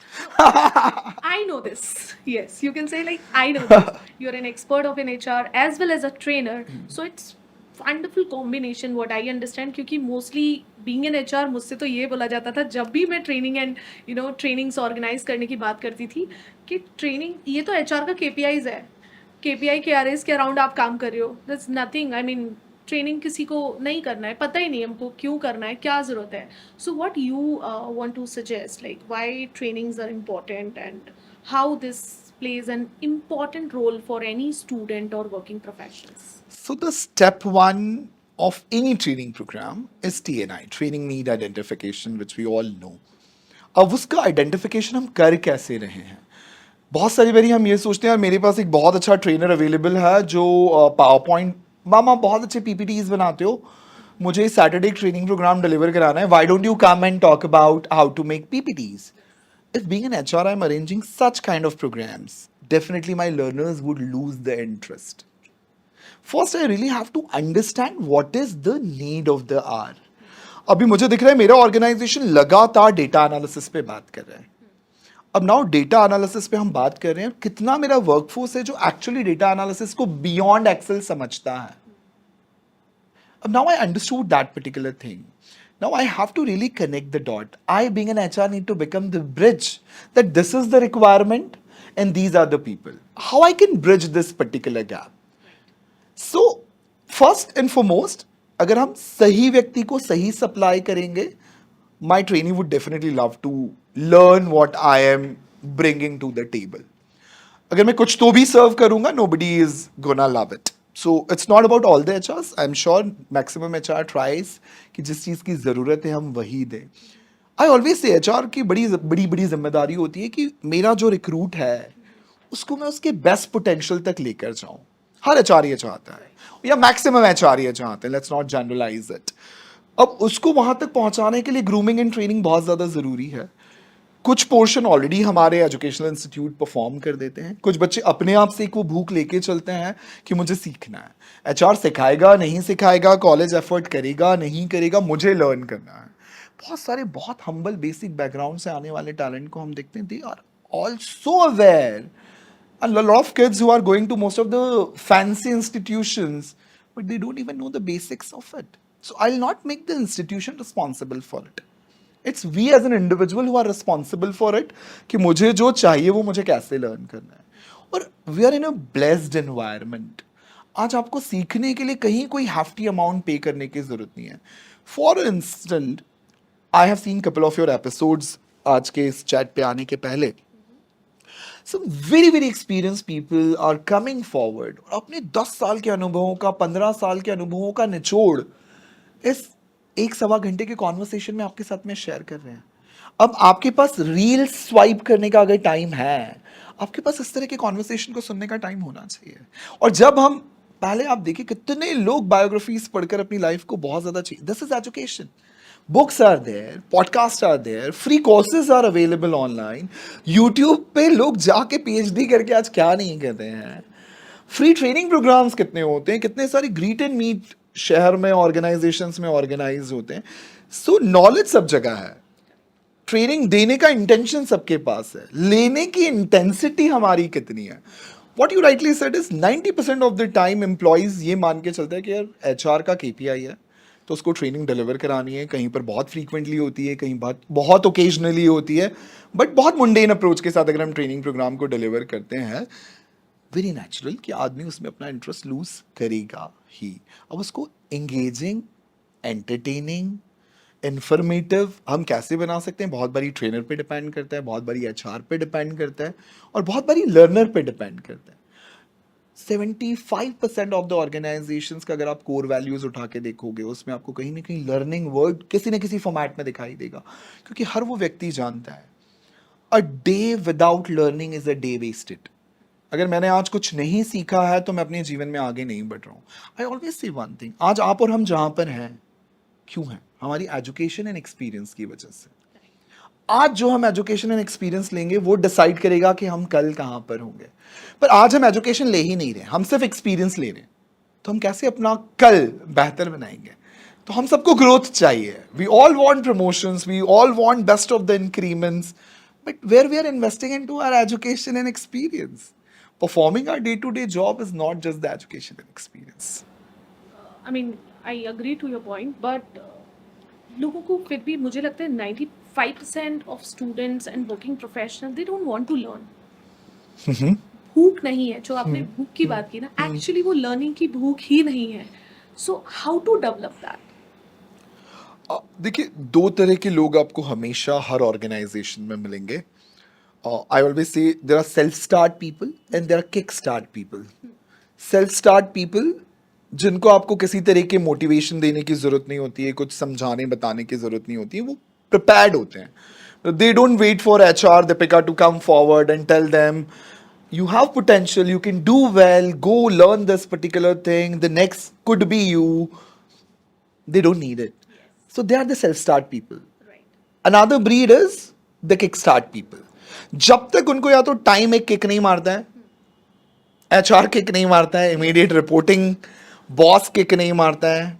I know this. Yes, you can say like I know this. You're an expert of an HR as well as a trainer. So it's wonderful combination what I understand, क्योंकि mostly being an HR मुझसे तो ये बोला जाता था जब भी मैं training and you know trainings organize करने की बात करती थी कि ट्रेनिंग ये तो HR का KPIs है. KPI KRAs के अराउंड आप काम कर रहे हो. That's nothing. I mean, training किसी को नहीं करना है, पता ही नहीं हमको क्यों करना है, क्या ज़रूरत है. So what you want to suggest, like why trainings are important and how this plays an important role for any student or working professionals? So the step 1 of any training program is TNI, training need identification, which we all know. अब उसका आइडेंटिफिकेशन हम कर कैसे रहे हैं. बहुत सारी बारी हम ये सोचते हैं यार मेरे पास एक बहुत अच्छा ट्रेनर अवेलेबल है जो पावर पॉइंट, मामा बहुत अच्छे PPTs बनाते हो, मुझे सैटरडे ट्रेनिंग प्रोग्राम डिलीवर कराना है, why don't you come and talk about how to make PPTs. If being an HR I'm arranging such kind of programs, definitely my learners would lose the interest. First I really have to understand what is the need of the hour. अभी मुझे दिख रहा है मेरा ऑर्गेनाइजेशन लगातार डेटा एनालिसिस पे बात कर रहा है. अब नाउ डेटा एनालिसिस पे हम बात कर रहे हैं, कितना मेरा वर्कफोर्स है जो एक्चुअली डेटा एनालिसिस को बियॉन्ड एक्सेल समझता है. अब now I understood that particular thing. Now I have to really connect the dot. I, being an HR, need to become the bridge that this is the requirement and these are the people. How I can bridge this particular gap? So, first and foremost, अगर हम सही व्यक्ति को सही सप्लाई करेंगे, my trainee would definitely love to learn what I am bringing to the table. अगर मैं कुछ तो भी सर्व करूंगा, nobody is gonna love it. So it's not about all the HRs. I'm sure maximum HR tries कि जिस चीज़ की ज़रूरत है हम वही दें. I always say HR की बड़ी जिम्मेदारी होती है कि मेरा जो रिक्रूट है उसको मैं उसके बेस्ट पोटेंशियल तक लेकर जाऊँ. हर HR ये चाहता है या मैक्सिमम HR ये चाहते हैं. Let's not generalize it. अब उसको वहाँ तक पहुँचाने के लिए ग्रूमिंग एंड ट्रेनिंग बहुत ज़्यादा ज़रूरी है. कुछ पोर्शन ऑलरेडी हमारे एजुकेशनल इंस्टीट्यूट परफॉर्म कर देते हैं, कुछ बच्चे अपने आप से एक वो भूख लेके चलते हैं कि मुझे सीखना है। एचआर सिखाएगा नहीं सिखाएगा, कॉलेज एफर्ट करेगा नहीं करेगा, मुझे लर्न करना है। बहुत सारे बहुत हम्बल बेसिक बैकग्राउंड से आने वाले टैलेंट को हम देखते हैं, they are also aware. A lot of kids who are going to most of the fancy institutions, but they don't even know the basics of it. So I'll not make the institution responsible for it. It's we as an individual who are responsible for it कि मुझे जो चाहिए वो मुझे कैसे लर्न करना है। और we are in a blessed environment. आज आपको सीखने के लिए कहीं कोई hefty amount पे करने की जरूरत नहीं है। For instance, I have seen couple of your episodes आज के इस chat पे आने के पहले। Some very very experienced people are coming forward और अपने 10 साल के अनुभवों का, 15 साल के अनुभवों का निचोड़ इस एक सवा घंटे के कॉन्वर्सेशन में आपके साथ में शेयर कर रहे हैं। अब आपके पास रील स्वाइप करने का अगर टाइम है, आपके पास इस तरह के कॉन्वर्सेशन को सुनने का टाइम होना चाहिए। और जब हम पहले आप देखिए कितने लोग बायोग्राफीज पढ़कर अपनी लाइफ को बहुत ज्यादा चाहिए। This is education. Books are there, podcast are there, free courses are available online. YouTube पे लोग जाके पीएचडी करके आज क्या नहीं कर रहे हैं। फ्री ट्रेनिंग प्रोग्राम्स कितने होते हैं, कितने सारे ग्रीट एंड मीट शहर में ऑर्गेनाइजेशंस में ऑर्गेनाइज होते हैं। सो नॉलेज सब जगह है, ट्रेनिंग देने का इंटेंशन सबके पास है, लेने की इंटेंसिटी हमारी कितनी है। What you rightly said is 90% ऑफ द टाइम एम्प्लॉयज ये मान के चलते हैं कि यार एचआर का केपीआई है तो उसको ट्रेनिंग डिलीवर करानी है। कहीं पर बहुत फ्रीक्वेंटली होती है, कहीं बहुत बहुत ओकेजनली होती है, बट बहुत मुंडेन अप्रोच के साथ अगर हम ट्रेनिंग प्रोग्राम को डिलीवर करते हैं, वेरी नेचुरल कि आदमी उसमें अपना इंटरेस्ट लूज करेगा ही। अब उसको एंगेजिंग, एंटरटेनिंग, इंफॉर्मेटिव हम कैसे बना सकते हैं, बहुत बारी ट्रेनर पे डिपेंड करता है, बहुत बारी एचआर पे डिपेंड करता है, और बहुत बारी लर्नर पे डिपेंड करता है। 75% ऑफ द ऑर्गेनाइजेशंस का अगर आप कोर वैल्यूज उठा के देखोगे, उसमें आपको कहीं ना कहीं लर्निंग वर्ड किसी न किसी फॉर्मेट में दिखाई देगा, क्योंकि हर वो व्यक्ति जानता है a day without learning is a day wasted. अगर मैंने आज कुछ नहीं सीखा है तो मैं अपने जीवन में आगे नहीं बढ़ रहा हूँ। I always say one thing, आज आप और हम जहां पर हैं क्यों हैं? हमारी एजुकेशन एंड एक्सपीरियंस की वजह से। आज जो हम एजुकेशन एंड एक्सपीरियंस लेंगे वो डिसाइड करेगा कि हम कल कहां पर होंगे। पर आज हम एजुकेशन ले ही नहीं रहे, हम सिर्फ एक्सपीरियंस ले रहे हैं, तो हम कैसे अपना कल बेहतर बनाएंगे? तो हम सबको ग्रोथ चाहिए। We all want promotions, we all want best of the increments, but where we are investing into our education and experience. Performing our day-to-day job is not just the education and experience. I mean I agree to your point, but लोगों को फिर भी मुझे लगता है 95% ऑफ students and working professional they don't want to learn. भूख नहीं है, जो आपने भूख की बात की ना, एक्चुअली वो लर्निंग की भूख ही नहीं है। So how to develop that? देखिए, दो तरह के लोग आपको हमेशा हर ऑर्गेनाइजेशन में मिलेंगे। I always say there are self-start people and there are kickstart people. Self-start people जिनको आपको किसी तरह के मोटिवेशन देने की जरूरत नहीं होती है, कुछ समझाने बताने की जरूरत नहीं होती है, वो prepared होते हैं। They don't wait for HR, Deepika to come forward and tell them you have potential, you can do well, go learn this particular thing, the next could be you. They don't need it. So they are the self-start people. Right. Another breed is the kickstart people. जब तक उनको या तो टाइम एक किक नहीं मारता है, एचआर किक नहीं मारता है, इमीडिएट रिपोर्टिंग बॉस किक नहीं मारता है,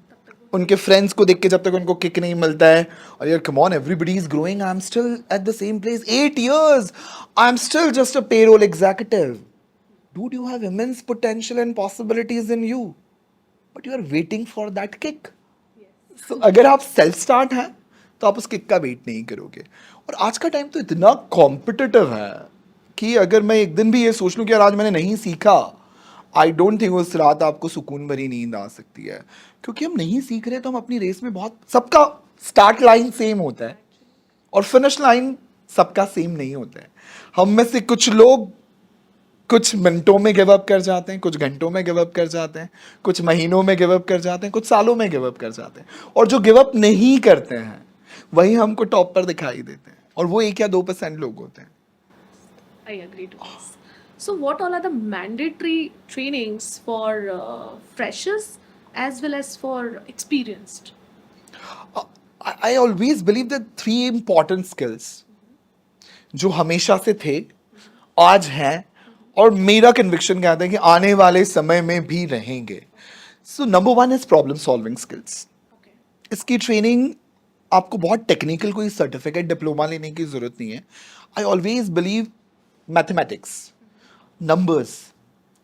उनके फ्रेंड्स को देख के जब तक उनको किक नहीं मिलता है, और यार come on everybody is growing, I am still at the same place 8 years, I am still just a payroll executive. Dude you have immense potential and possibilities in you, but you are waiting for that kick. So, अगर आप सेल्फ स्टार्ट हैं तो आप उस किक का वेट नहीं करोगे। और आज का टाइम तो इतना कॉम्पिटिटिव है कि अगर मैं एक दिन भी ये सोच लूं कि यार आज मैंने नहीं सीखा, आई डोंट थिंक उस रात आपको सुकून भरी नींद आ सकती है, क्योंकि हम नहीं सीख रहे तो हम अपनी रेस में बहुत, सबका स्टार्ट लाइन सेम होता है और फिनिश लाइन सबका सेम नहीं होता है। हम में से कुछ लोग कुछ मिनटों में गिव अप कर जाते हैं, कुछ घंटों में गिव अप कर जाते हैं, कुछ महीनों में गिव अप कर जाते हैं, कुछ सालों में गिव अप कर जाते हैं, और जो गिव अप नहीं करते हैं वही हमको टॉप पर दिखाई देते हैं, और वो 1 या 2% लोग होते हैं। I agree to this. So, what all are the mandatory trainings for freshers as well as for experienced? I always believe that 3 important skills. जो हमेशा से थे, आज हैं, और मेरा कन्विक्शन कहता है कि आने वाले समय में भी रहेंगे. So number one is problem solving skills. Okay. इसकी ट्रेनिंग आपको बहुत टेक्निकल कोई सर्टिफिकेट डिप्लोमा लेने की जरूरत नहीं है. I always believe mathematics, numbers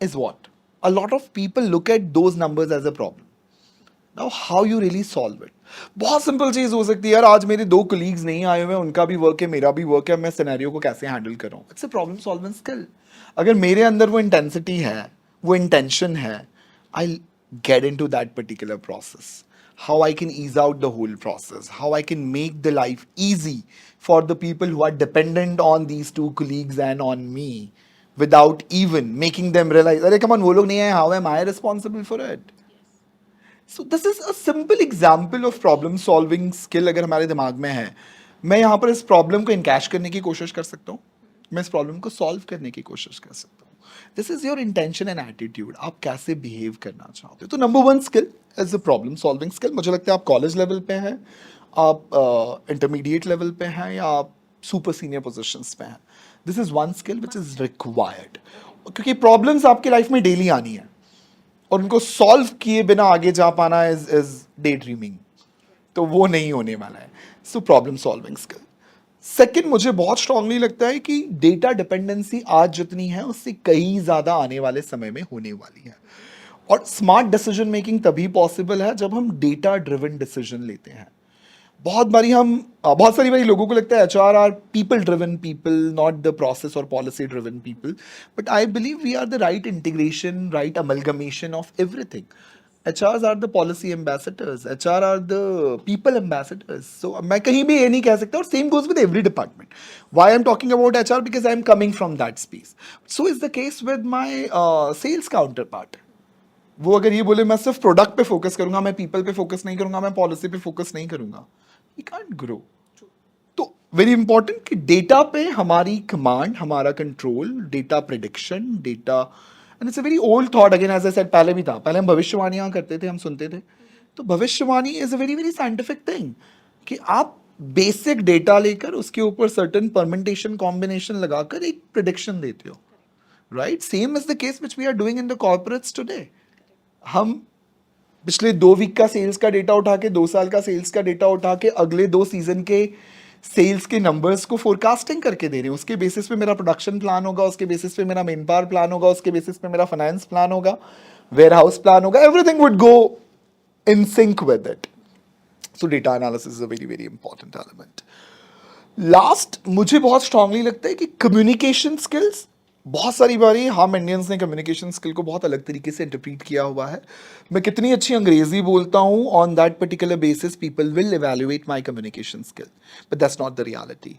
is what a lot of people look at those numbers as a problem. Now how you really solve it? बहुत सिंपल चीज हो सकती है यार, आज मेरे दो कोलीग्स नहीं आए हुए, उनका भी वर्क है, मेरा भी वर्क है, मैं सिनेरियो को कैसे हैंडल कर रहा हूँ. It's a problem solving skill. अगर मेरे अंदर वो इंटेंसिटी है, वो इंटेंशन है, आई get into that particular process, how I can ease out the whole process, how I can make the life easy for the people who are dependent on these two colleagues and on me without even making them realize, अरे come on, वो लोग नहीं आए, how am I responsible for it? So this is a simple example of problem solving skill. अगर हमारे दिमाग में है, मैं यहाँ पर इस प्रॉब्लम को इनकैश करने की कोशिश कर सकता हूँ, मैं इस प्रॉब्लम को सॉल्व करने की कोशिश कर सकता हूँ. This is your intention and attitude, आप कैसे बिहेव करना चाहते हो. तो number one skill is a problem solving skill. मुझे लगता है आप कॉलेज लेवल पे हैं, आप इंटरमीडिएट लेवल पे हैं, या आप सुपर सीनियर पोजिशंस पे हैं. This is one skill which is required, क्योंकि प्रॉब्लम्स आपकी लाइफ में डेली आनी है, और उनको सॉल्व किए बिना आगे जा पाना इज डे ड्रीमिंग. तो वो नहीं होने वाला है. So problem solving skill. Second, मुझे बहुत स्ट्रांगली लगता है कि डेटा डिपेंडेंसी आज जितनी है उससे कहीं ज्यादा आने वाले समय में होने वाली है. और स्मार्ट डिसीजन मेकिंग तभी पॉसिबल है जब हम डेटा ड्रिवन डिसीजन लेते हैं. बहुत सारी बारी लोगों को लगता है HR are people driven people, not the process और policy driven people. But I believe we are the right integration, right amalgamation of everything. HRs are the policy ambassadors, HR are the people ambassadors. So मैं कहीं भी ये नहीं कह सकता, और same goes with every department. Why I'm talking about HR? Because I'm coming from that space. So is the case with my sales counterpart. वो अगर ये बोले मैं सिर्फ प्रोडक्ट पे फोकस करूंगा, मैं पीपल पे फोकस नहीं करूंगा, मैं पॉलिसी पे फोकस नहीं करूंगा, वी कांट ग्रो. तो वेरी इंपॉर्टेंट कि डेटा पे हमारी कमांड, हमारा control, data prediction, data, and it's a very old thought. Again as I said, पहले भी था, पहले हम भविष्यवाणियां करते थे, हम सुनते थे. तो भविष्यवाणी is a very very scientific thing, कि आप बेसिक डेटा लेकर उसके ऊपर सर्टन परमेंटेशन कॉम्बिनेशन लगाकर एक प्रिडिक्शन देते हो. Right, same is the case which we are doing in the corporates today. हम पिछले 2 वीक का सेल्स का डेटा उठा के, 2 साल का सेल्स का डेटा उठा के, अगले 2 सीजन के सेल्स के नंबर्स को फोरकास्टिंग करके दे रहे हैं. उसके बेसिस पे मेरा प्रोडक्शन प्लान होगा, उसके बेसिस पे मेरा मेन पावर प्लान होगा, उसके बेसिस पे मेरा फाइनेंस प्लान होगा, वेयर हाउस प्लान होगा. Everything would go in sync with it. So data analysis is a very very important element. Last, मुझे बहुत स्ट्रांगली लगता है कि कम्युनिकेशन स्किल्स. बहुत सारी बारी हम इंडियंस ने कम्युनिकेशन स्किल को बहुत अलग तरीके से इंटरप्रीट किया हुआ है. मैं कितनी अच्छी अंग्रेजी बोलता हूँ, on that particular basis people will evaluate my communication skill, but that's not the reality.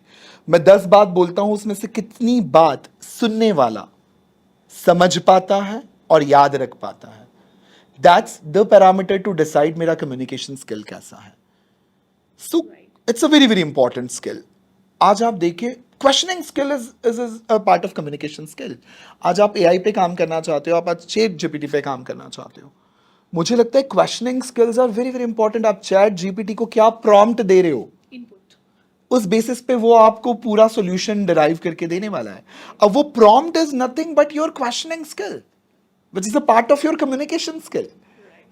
मैं 10 बात बोलता हूँ, उसमें से कितनी बात सुनने वाला समझ पाता है और याद रख पाता है, that's the parameter to decide मेरा कम्युनिकेशन स्किल कैसा है. So it's a very very important skill. आज आप देखिए, questioning skill is a part of communication skill. आज आप एआई पे काम करना चाहते हो, आप आज चैट जीपीटी पे काम करना चाहते हो, मुझे लगता है questioning skills are very very important. आप चैट जीपीटी को क्या प्रॉम्प्ट दे रहे हो, इनपुट, उस बेसिस पे वो आपको पूरा सॉल्यूशन डिराइव करके देने वाला है. अब वो prompt is nothing but your questioning skill, which is a part of your communication skill.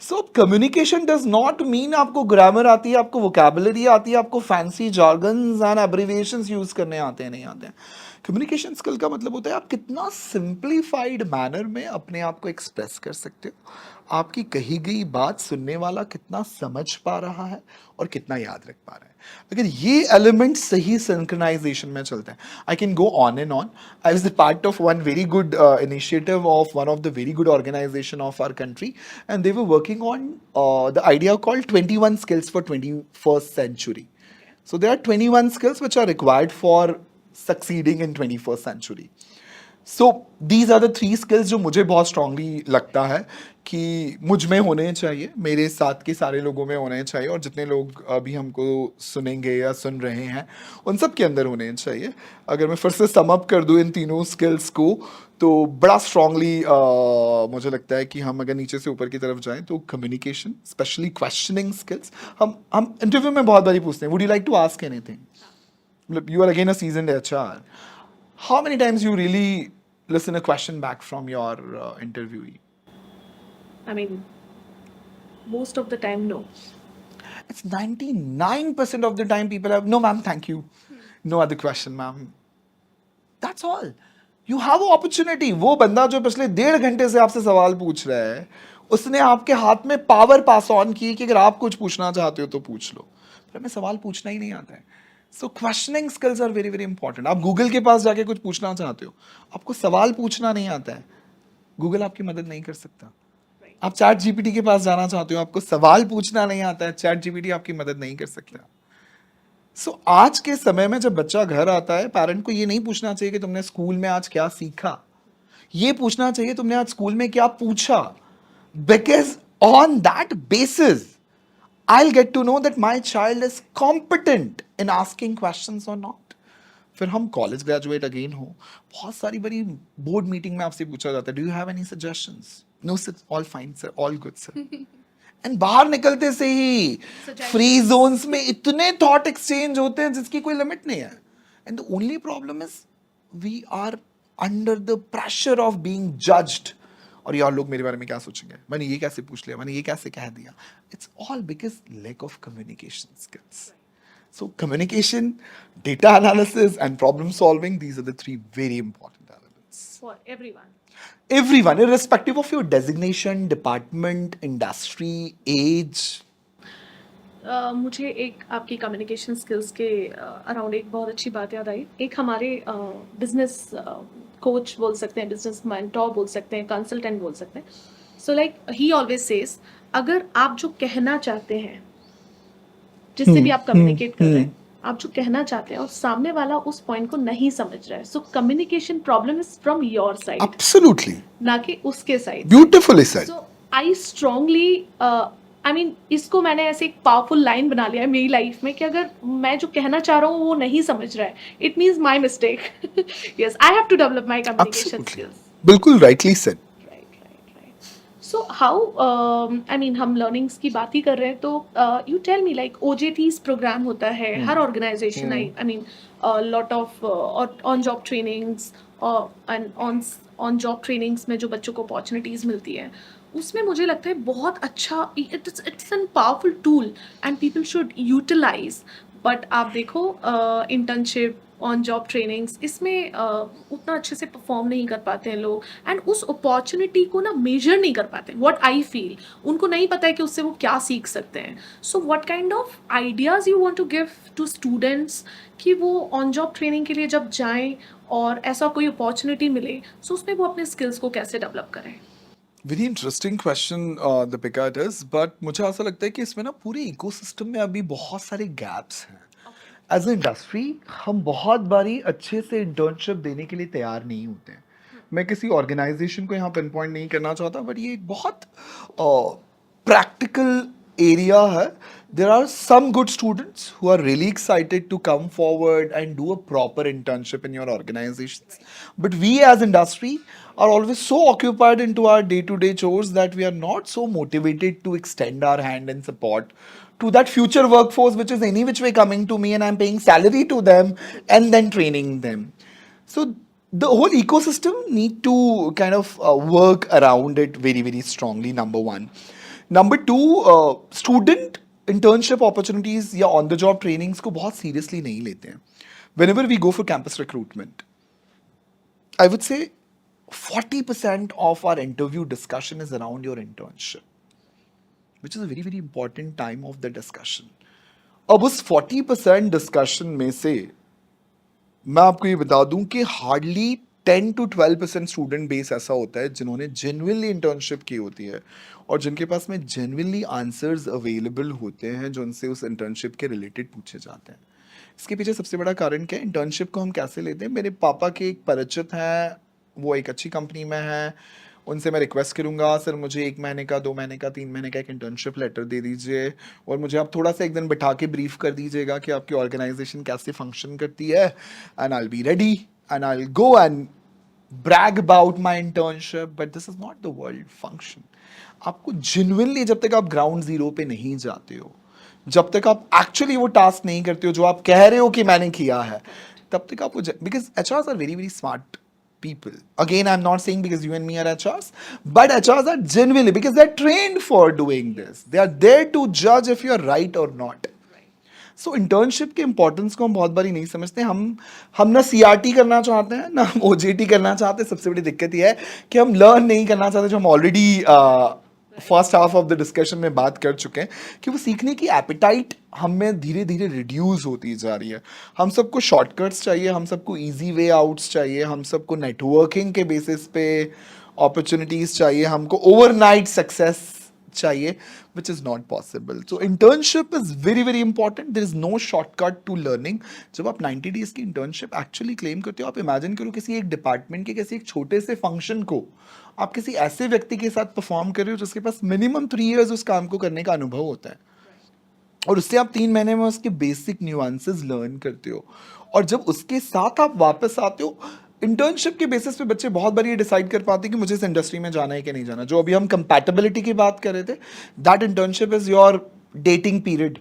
So communication does not mean आपको ग्रामर आती है, आपको वोकैबुलरी आती है, आपको fancy jargons and abbreviations use करने आते हैं, नहीं आते हैं. कम्युनिकेशन स्किल का मतलब होता है आप कितना सिंप्लीफाइड मैनर में अपने आप को एक्सप्रेस कर सकते हो, आपकी कही गई बात सुनने वाला कितना समझ पा रहा है और कितना याद रख पा रहा है. अगर ये एलिमेंट सही सिंक्रोनाइजेशन में चलता है, I can go on and on. I was the part of one very good initiative of one of the very good organization of our country, and they were working on the idea called 21 skills for 21st century. So there are 21 skills which are required for succeeding in 21st century. So these are the 3 skills जो मुझे बहुत स्ट्रांगली लगता है कि मुझ में होने चाहिए, मेरे साथ के सारे लोगों में होने चाहिए, और जितने लोग अभी हमको सुनेंगे या सुन रहे हैं उन सब के अंदर होने चाहिए. अगर मैं फिर से सम अप कर दूँ इन तीनों स्किल्स को, तो बड़ा स्ट्रांगली मुझे लगता है कि हम अगर नीचे से ऊपर की तरफ जाएं तो कम्युनिकेशन, स्पेशली क्वेश्चनिंग स्किल्स. हम इंटरव्यू में बहुत बारी पूछते हैं, would you like to ask anything, Look, you are again a seasoned HR. How many times you really listen a question back from your interviewee? I mean, most of the time, no. It's 99% of the time people have, no, ma'am, thank you. No other question, ma'am. That's all. You have an opportunity. वो बंदा जो पिछले 1.5 घंटे से आपसे सवाल पूछ रहा है, उसने आपके हाथ में पावर पास ऑन की कि अगर आप कुछ पूछना चाहते हो तो पूछ लो, पर हमें सवाल पूछना ही नहीं आता है. So questioning skills are very very important. आप गूगल के पास जाके कुछ पूछना चाहते हो, आपको सवाल पूछना नहीं आता है, गूगल आपकी मदद नहीं कर सकता. आप चैट जीपीटी के पास जाना चाहते हो, आपको सवाल पूछना नहीं आता है, चैट जीपीटी आपकी मदद नहीं कर सकता. सो आज के समय में जब बच्चा घर आता है, पेरेंट को ये नहीं पूछना चाहिए कि तुमने स्कूल में आज क्या सीखा, ये पूछना चाहिए तुमने आज स्कूल में क्या पूछा. Because on that basis I'll get to know that my child is competent in asking questions or not. फिर हम कॉलेज ग्रेजुएट अगेन हो, बहुत सारी बड़ी बोर्ड मीटिंग में आपसे पूछा जाता है, do you have any suggestions? No sir, all fine sir, all good sir. And बाहर निकलते से ही फ्री जोन्स में इतने थॉट एक्सचेंज होते हैं जिसकी कोई लिमिट नहीं है. And the only problem is we are under the pressure of being judged. और यार लोग मेरे बारे में क्या सोचेंगे, मैंने ये कैसे पूछ लिया, मैंने ये कैसे कह दिया. It's all because lack of communication skills. So communication, data analysis, and problem solving, these are the 3 very important elements. For everyone. Everyone, irrespective of your designation, department, industry, age. मुझे एक आपकी कम्युनिकेशन स्किल्स के अराउंड एक बहुत अच्छी बात याद आई. एक हमारे बिजनेस कोच बोल सकते हैं, बिजनेस मेंटोर बोल सकते हैं, कंसल्टेंट बोल सकते हैं. So like he always says, अगर आप जो कहना चाहते हैं, जिससे भी आप कम्युनिकेट कर रहे हैं, आप जो कहना चाहते हैं और सामने वाला उस पॉइंट को नहीं समझ रहा है, so communication problem is from your side, Absolutely. ना कि उसके side. Beautifully said. So I strongly I mean इसको मैंने ऐसे एक पावरफुल लाइन बना लिया है मेरी लाइफ में कि अगर मैं जो कहना चाह रहा हूँ वो नहीं समझ रहा है, it means my mistake. Yes, I have to develop my communication Absolutely. Skills. बिल्कुल rightly said. So how I mean हम लर्निंग्स की बात ही कर रहे हैं, तो you tell me like OJTs programme होता है हर organisation. I mean lot of on job trainings and on job trainings में जो बच्चों को अपॉर्चुनिटीज़ मिलती है, उसमें मुझे लगता है बहुत अच्छा, it's an powerful tool and people should utilize. But आप देखो इंटर्नशिप, ऑन जॉब ट्रेनिंग्स, इसमें उतना अच्छे से परफॉर्म नहीं कर पाते हैं लोग, एंड उस अपॉर्चुनिटी को ना मेजर नहीं कर पाते. व्हाट आई फील, उनको नहीं पता है कि उससे वो क्या सीख सकते हैं. So what kind of ideas you want to give to students कि वो ऑन जॉब ट्रेनिंग के लिए जब जाएं और ऐसा कोई अपॉर्चुनिटी मिले, सो उसमें वो अपने स्किल्स को कैसे डेवलप करें. Very interesting question Deepika it is, but मुझे ऐसा लगता है कि इसमें ना पूरे इकोसिस्टम में अभी बहुत सारे गैप्स हैं. एज ए इंडस्ट्री हम बहुत बारी अच्छे से इंटर्नशिप देने के लिए तैयार नहीं होते हैं. मैं किसी ऑर्गेनाइजेशन को यहाँ पिन पॉइंट नहीं करना चाहता, बट ये एक बहुत प्रैक्टिकल एरिया है. There are some good students who are really excited to come forward and do a proper internship in your organizations. But we as industry are always so occupied into our day-to-day chores that we are not so motivated to extend our hand and support to that future workforce which is any which way coming to me and I'm paying salary to them and then training them. So the whole ecosystem need to kind of work around it very, very strongly, number one. Number two, student internship opportunities या ऑन द जॉब ट्रेनिंग्स को बहुत सीरियसली नहीं लेते हैं. Whenever we go for campus recruitment, I would say 40% of our interview discussion is around your internship, which is a very, very important time of the discussion. अब उस 40% डिस्कशन में से मैं आपको ये बता दूं कि हार्डली 10 to 12% स्टूडेंट बेस ऐसा होता है जिन्होंने जेन्युइनली इंटर्नशिप की होती है और जिनके पास में जेन्युइनली आंसर्स अवेलेबल होते हैं जो उनसे उस इंटर्नशिप के रिलेटेड पूछे जाते हैं. इसके पीछे सबसे बड़ा कारण क्या है? इंटर्नशिप को हम कैसे लेते हैं. मेरे पापा के एक परिचित हैं, वो एक अच्छी कंपनी में हैं, उनसे मैं रिक्वेस्ट करूंगा सर मुझे 1 महीने का, 2 महीने का, 3 महीने का एक इंटर्नशिप लेटर दे दीजिए और मुझे आप थोड़ा सा एक दिन बिठा के ब्रीफ कर दीजिएगा कि आपकी ऑर्गेनाइजेशन कैसे फंक्शन करती है, and I will be ready and I will go and brag about my internship. But this is not the world function. आपको genuinely जब तक आप ग्राउंड जीरो पे नहीं जाते हो, जब तक आप एक्चुअली वो टास्क नहीं करते हो जो आप कह रहे हो कि मैंने किया है, तब तक आप वो, because HRs are very very smart people. Again, I'm not saying because you and me are HRs, but HRs are genuinely, because they're trained for doing this. They are there to judge if you're right or not. So internship के इंपॉर्टेंस को हम बहुत बारी नहीं समझते. हम ना सीआरटी करना चाहते हैं ना हम ओजेटी करना चाहते हैं. सबसे बड़ी दिक्कत यह है कि हम लर्न नहीं करना चाहते, जो हम already first half of the discussion में बात कर चुके हैं, कि वो सीखने की एपिटाइट हमें धीरे धीरे रिड्यूस होती जा रही है. हम सबको शॉर्टकट्स चाहिए, हम सबको इजी वे आउट्स चाहिए, हम सबको नेटवर्किंग के बेसिस पे अपॉर्चुनिटीज़ चाहिए, हमको ओवरनाइट सक्सेस चाहिए, which is not possible. So internship is very very important. There is no shortcut to learning. जब आप 90 days की internship actually claim करते हो, आप imagine करो किसी एक डिपार्टमेंट के किसी एक छोटे से फंक्शन को आप किसी ऐसे व्यक्ति के साथ परफॉर्म कर रहे हो जिसके पास मिनिमम 3 years उस काम को करने का अनुभव होता है, और उससे आप 3 महीने में उसके बेसिक न्यूआंसेस लर्न करते हो, और जब उसके साथ आप वापस आते हो, इंटर्नशिप के बेसिस पे बच्चे बहुत बार ये डिसाइड कर पाते हैं कि मुझे इस इंडस्ट्री में जाना है कि नहीं जाना. जो अभी हम कंपैटिबिलिटी की बात कर रहे थे, that internship is your dating period,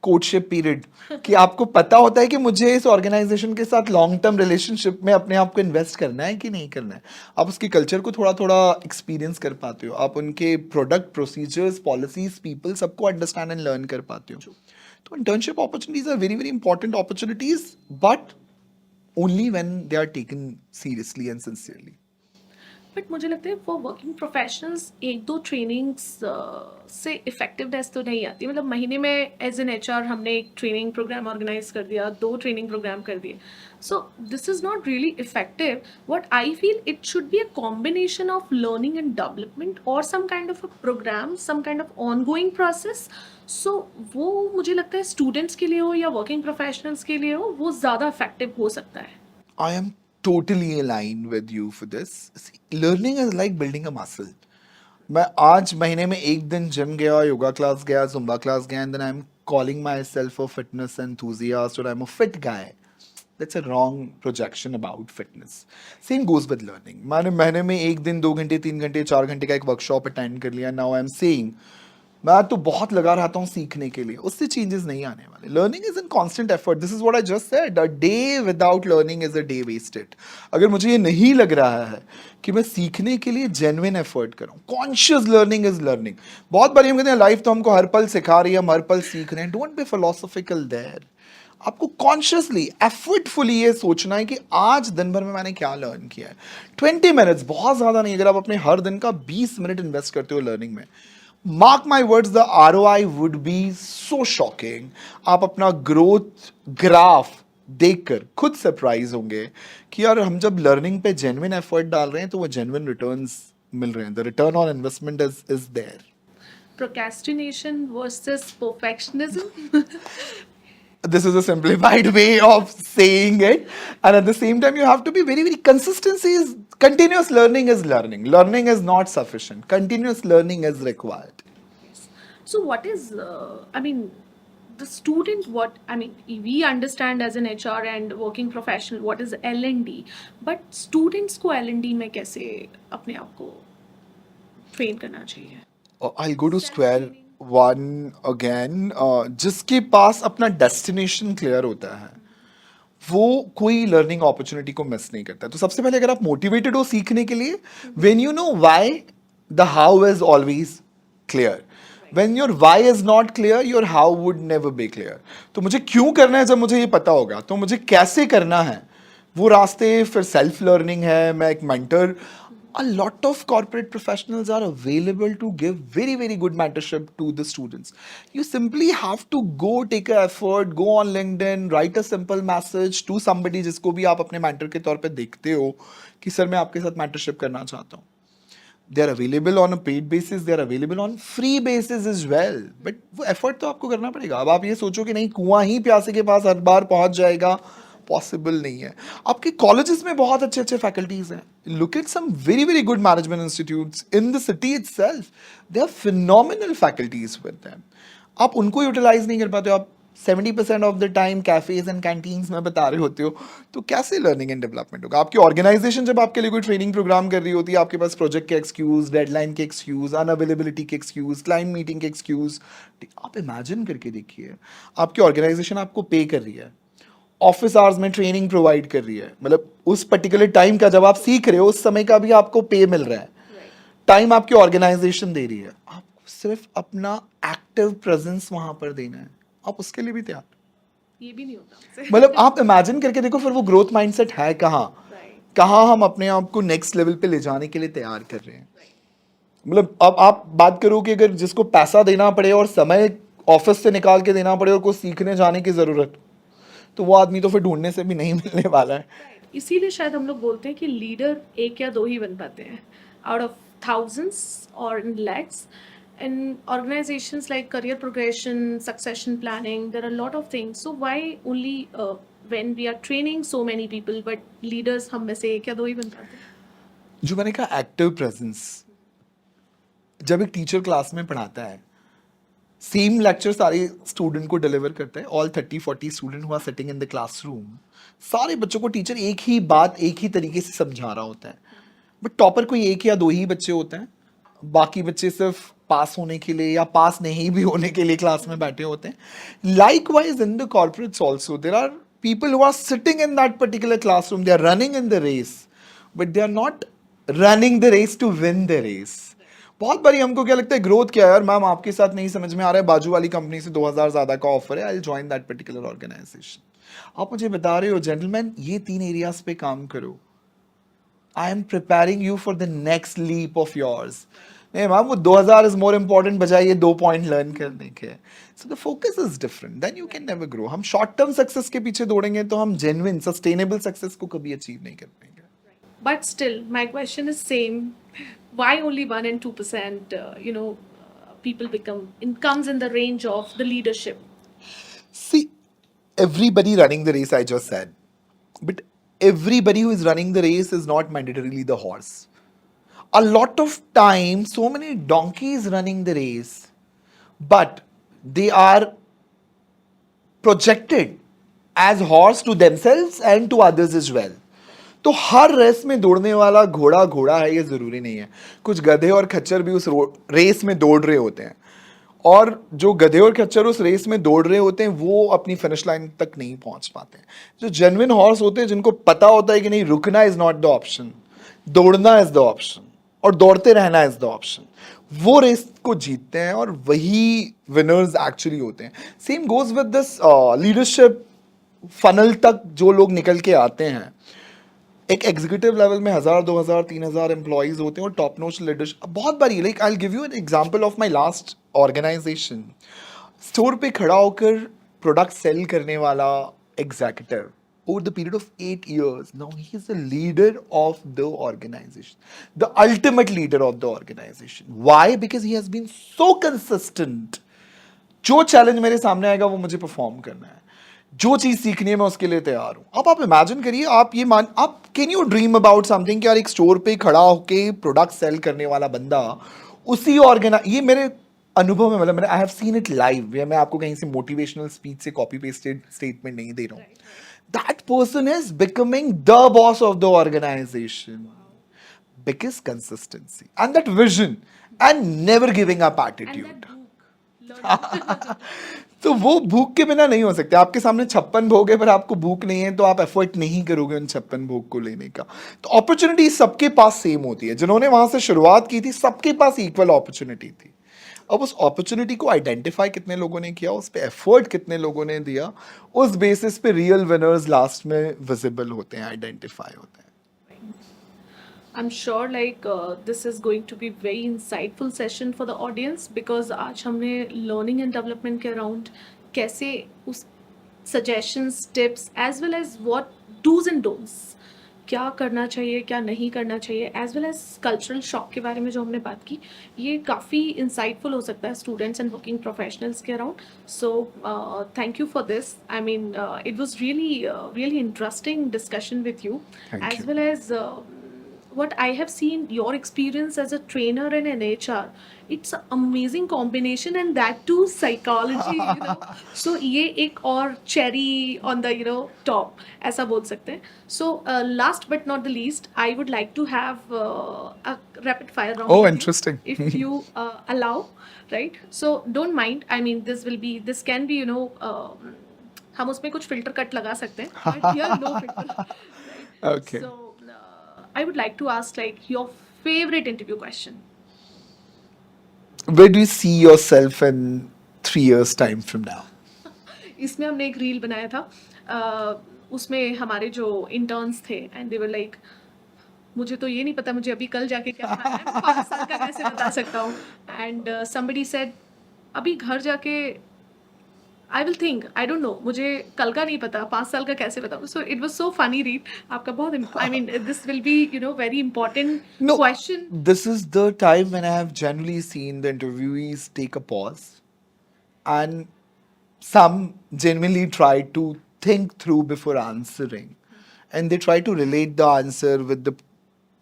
courtship period, कि आपको पता होता है कि मुझे इस ऑर्गेनाइजेशन के साथ लॉन्ग टर्म रिलेशनशिप में अपने आप को इन्वेस्ट करना है कि नहीं करना है. आप उसकी कल्चर को थोड़ा थोड़ा एक्सपीरियंस कर पाते हो, आप उनके प्रोडक्ट, प्रोसीजर्स, पॉलिसीज, पीपल, सबको अंडरस्टैंड एंड लर्न कर पाते हो. तो internship opportunities are very very important opportunities, but only when they are taken seriously and sincerely. But मुझे लगता है फॉर वर्किंग प्रोफेशनल्स एक दो ट्रेनिंग्स से इफेक्टिवनेस तो नहीं आती. मतलब महीने में एज एन एचआर हमने एक ट्रेनिंग प्रोग्राम ऑर्गेनाइज कर दिया, 2 ट्रेनिंग प्रोग्राम कर दिए, so this is not really effective. What I feel it should be a combination of learning and development और some kind of a programme, some kind of on going process. So वो मुझे लगता है स्टूडेंट्स के लिए हो या वर्किंग प्रोफेशनल्स के लिए हो, वो ज़्यादा इफेक्टिव हो सकता है. I am totally aligned with you for this. See, learning is like building a muscle. मैं आज महीने में एक दिन जिम गया, योगा क्लास गया, जुम्बा क्लास गया, and then I'm calling myself a fitness enthusiast or I'm a fit guy. That's a wrong projection about fitness. Same goes with learning. मैंने महीने में एक दिन, 2 घंटे, 3 घंटे, 4 घंटे का एक वर्कशॉप अटेंड कर लिया. Now I'm saying मैं तो बहुत लगा रहता हूँ सीखने के लिए, उससे चेंजेस नहीं आने वाले. Learning is in constant effort. This is what I just said, a day without learning is a day wasted. अगर मुझे ये नहीं लग रहा है कि मैं सीखने के लिए जेन्युइन एफर्ट करूँ, कॉन्शियस लर्निंग इज लर्निंग. बहुत बार हम कहते हैं लाइफ तो हमको हर पल सिखा रही है, हम हर पल सीख रहे हैं. Don't be philosophical there. आपको कॉन्शियसली, एफर्टफुली ये सोचना है कि आज दिन भर में मैंने क्या लर्न किया है. 20 मिनट्स बहुत ज़्यादा नहीं. अगर आप अपने हर दिन का 20 मिनट इन्वेस्ट करते हो लर्निंग में, mark my words, the ROI would be so shocking. आप अपना ग्रोथ ग्राफ देखकर खुद सरप्राइज होंगे कि यार हम जब लर्निंग पे जेन्युइन एफर्ट डाल रहे हैं तो वो जेन्युइन रिटर्न्स मिल रहे हैं. The return on investment is there. Procrastination versus perfectionism. This is a simplified way of saying it, and at the same time you have to be very very, consistency is, continuous learning is learning. Learning is not sufficient, continuous learning is required. So what is I mean the student, what I mean, we understand as an HR and working professional what is L&D, but students को L&D में कैसे अपने आप को train करना चाहिए? I'll go to square one again. जिसके पास अपना डेस्टिनेशन क्लियर होता है वो कोई लर्निंग अपॉर्चुनिटी को मिस नहीं करता. तो सबसे पहले अगर आप मोटिवेटेड हो सीखने के लिए, when you know why, the how is always clear. When your why is not clear, your how would never be clear. तो मुझे क्यों करना है जब मुझे ये पता होगा, तो मुझे कैसे करना है वो रास्ते, फिर सेल्फ लर्निंग है, मैं एक mentor. A lot of corporate professionals are available to give very very good mentorship to the students. You simply have to go take a effort, go on LinkedIn, write a simple message to somebody जिसको भी आप अपने mentor के तौर पे देखते हो कि सर मैं आपके साथ mentorship करना चाहता हूँ. They are available on a paid basis, they are available on free basis as well. But वो effort तो आपको करना पड़ेगा. अब आप ये सोचो कि नहीं कुआं ही प्यासे के पास हर बार पहुंच जाएगा, पॉसिबल नहीं है. आपके कॉलेजेस में बहुत अच्छे अच्छे फैकल्टीज हैं. Look at some very very good management institutes in the city itself. They are phenomenal faculties with them. आप उनको यूटिलाइज नहीं कर पाते हो. आप 70% of the time cafes and canteens में बता रहे होते हो, तो कैसे लर्निंग एंड डेवलपमेंट होगा? आपकी ऑर्गेनाइजेशन जब आपके लिए कोई ट्रेनिंग प्रोग्राम कर रही होती है, आपके पास प्रोजेक्ट के एक्सक्यूज, डेडलाइन के एक्सक्यूज, अनअवेलेबिलिटी के एक्सक्यूज, क्लाइंट मीटिंग के एक्सक्यूज, आप इमेजिन करके देखिए, आपकी ऑर्गेनाइजेशन आपको पे कर रही है, ऑफिस आवर्स में ट्रेनिंग प्रोवाइड कर रही है, मतलब उस पर्टिकुलर टाइम का जब आप सीख रहे हो उस समय का भी आपको पे मिल रहा है, टाइम आपकी ऑर्गेनाइजेशन दे रही है, आपको सिर्फ अपना एक्टिव प्रेजेंस वहां पर देना है, आप उसके लिए भी तैयार? ये भी नहीं होता हमसे। मतलब आप इमेजिन करके देखो फिर वो ग्रोथ माइंडसेट है कहाँ, कहाँ हम अपने आप को नेक्स्ट लेवल पे ले जाने के लिए तैयार कर रहे हैं। मतलब अब आप बात करो कि अगर जिसको पैसा देना पड़े और समय ऑफिस से निकाल के देना पड़े और कुछ सीखने जाने की जरूरत, तो वो आदमी तो फिर ढूंढने से भी नहीं मिलने वाला है। इसीलिए शायद हम लोग बोलते हैं कि लीडर एक या दो ही बन पाते हैं out of thousands or in lakhs. In organizations like career progression, succession planning, there are a lot of things. So why only when we are training so many people, but leaders हम में से एक या दो ही बन पाते हैं? जो मैंने कहा एक्टिव प्रेजेंस, जब एक टीचर क्लास में पढ़ाता है, सेम लेक्चर सारे स्टूडेंट को डिलीवर करता है, ऑल 30-40 स्टूडेंट हुआ सिटिंग इन द क्लासरूम, सारे बच्चों को टीचर एक ही बात एक ही तरीके से समझा रहा होता है, बट टॉपर कोई एक या दो ही बच्चे होते हैं, बाकी बच्चे सिर्फ पास होने के लिए या पास नहीं भी होने के लिए क्लास में बैठे होते हैं। Likewise in the corporates also there are people who are sitting in that particular classroom, they are running in the race, but they are not running the race to win the race. बहुत बारी हमको क्या लगता है, ग्रोथ क्या है यार मैम, आपके साथ नहीं समझ में आ रहा है, बाजू वाली कंपनी से 2000 ज्यादा का ऑफर है, I will join that particular organization. आप मुझे बता रहे हो जेंटलमैन ये 3 एरियाज पे काम करो, I am preparing you for the next leap of yours. नहीं मैम वो 2000 इज मोर इंपॉर्टेंट बजाय ये 2 पॉइंट लर्न करने के। So the focus is different, then you can never grow. हम शॉर्ट टर्म सक्सेस के पीछे दौड़ेंगे तो हम जेन्युइन सस्टेनेबल सक्सेस को कभी अचीव नहीं कर पाएंगे। But still, my question is same. Why only 1 and 2%? People comes in the range of the leadership. See, everybody running the race, I just said, but everybody who is running the race is not mandatorily the horse. A lot of time, so many donkeys running the race, but they are projected as horse to themselves and to others as well. तो हर रेस में दौड़ने वाला घोड़ा घोड़ा है ये जरूरी नहीं है, कुछ गधे और खच्चर भी उस रेस में दौड़ रहे होते हैं, और जो गधे और खच्चर उस रेस में दौड़ रहे होते हैं वो अपनी फिनिश लाइन तक नहीं पहुंच पाते हैं। जो जेन्युइन हॉर्स होते हैं जिनको पता होता है कि नहीं रुकना इज नॉट द ऑप्शन, दौड़ना इज द ऑप्शन और दौड़ते रहना इज द ऑप्शन, वो रेस को जीतते हैं और वही विनर्स एक्चुअली होते हैं। Same goes with this leadership funnel तक जो लोग निकल के आते हैं, एक एग्जीक्यूटिव लेवल में 1000 2000 3000 एम्प्लॉइज होते हैं और टॉप नॉच लीडरशिप बहुत बारी, like I will give you an example of my last organization. Store पे खड़ा होकर प्रोडक्ट सेल करने वाला executive over the period of 8 years now he is the leader of the organization, the ultimate leader of the organization. Why? Because he has been so consistent. जो चैलेंज मेरे सामने आएगा वो मुझे परफॉर्म करना है, जो चीज सीखनी है मैं उसके लिए तैयार हूं। अब आप इमेजिन करिए, आप ये मान, आप can you dream about something कि यार एक स्टोर पे खड़ा होके प्रोडक्ट सेल करने वाला बंदा उसी ये मेरे अनुभव में, मतलब I have seen it live, मैं आपको कहीं से मोटिवेशनल स्पीच से कॉपी पेस्टेड स्टेटमेंट नहीं दे रहा हूं। That person is becoming the boss of the organisation because consistency and that vision and never giving up attitude. तो वो भूख के बिना नहीं हो सकते। आपके सामने 56 भोग है पर आपको भूख नहीं है तो आप एफर्ट नहीं करोगे उन 56 भोग को लेने का। तो अपॉर्चुनिटी सबके पास सेम होती है, जिन्होंने वहां से शुरुआत की थी सबके पास इक्वल अपॉर्चुनिटी थी। अब उस अपॉर्चुनिटी को आइडेंटिफाई कितने लोगों ने किया, उस पर एफर्ट कितने लोगों ने दिया, उस बेसिस पे रियल विनर्स लास्ट में विजिबल होते हैं, आइडेंटिफाई होते हैं। I'm sure this is going to be very insightful session for the audience because आज हमने learning and development के around कैसे उस suggestions, tips as well as what do's and don'ts, क्या करना चाहिए क्या नहीं करना चाहिए, as well as cultural shock के बारे में जो हमने बात की, ये काफ़ी insightful हो सकता है students and working professionals के around. So thank you for this. I mean it was really really interesting discussion with you. Thank as you. well as what I have seen, your experience as a trainer and an HR, it's an amazing combination, and that too psychology, you know. So ये एक और cherry on the, you know, top, ऐसा बोल सकते हैं. So last but not the least, I would like to have a rapid fire round Oh, with you, interesting. if you allow, right? So don't mind. I mean, this can be, you know, हम उसमें कुछ filter cut लगा सकते हैं, but here no filter, right? Okay. So I would like to ask like your favorite interview question. Where do you see yourself in 3 years' time from now? इसमें हमने एक रील बनाया था. उसमें हमारे जो इंटर्न्स थे एंड दे वर लाइक, मुझे तो ये नहीं पता मुझे अभी कल जाके क्या खाना है, 5 साल का कैसे बता सकता हूँ. एंड समबडी सेड अभी घर जाके I will think, I don't know, मुझे कल का नहीं पता, 5 साल का कैसे बताऊँ. So it was so funny read आपका. बहुत, I mean, this will be, you know, very important No, question. this is the time when I have generally seen the interviewees take a pause and some genuinely try to think through before answering. And they try to relate the answer with the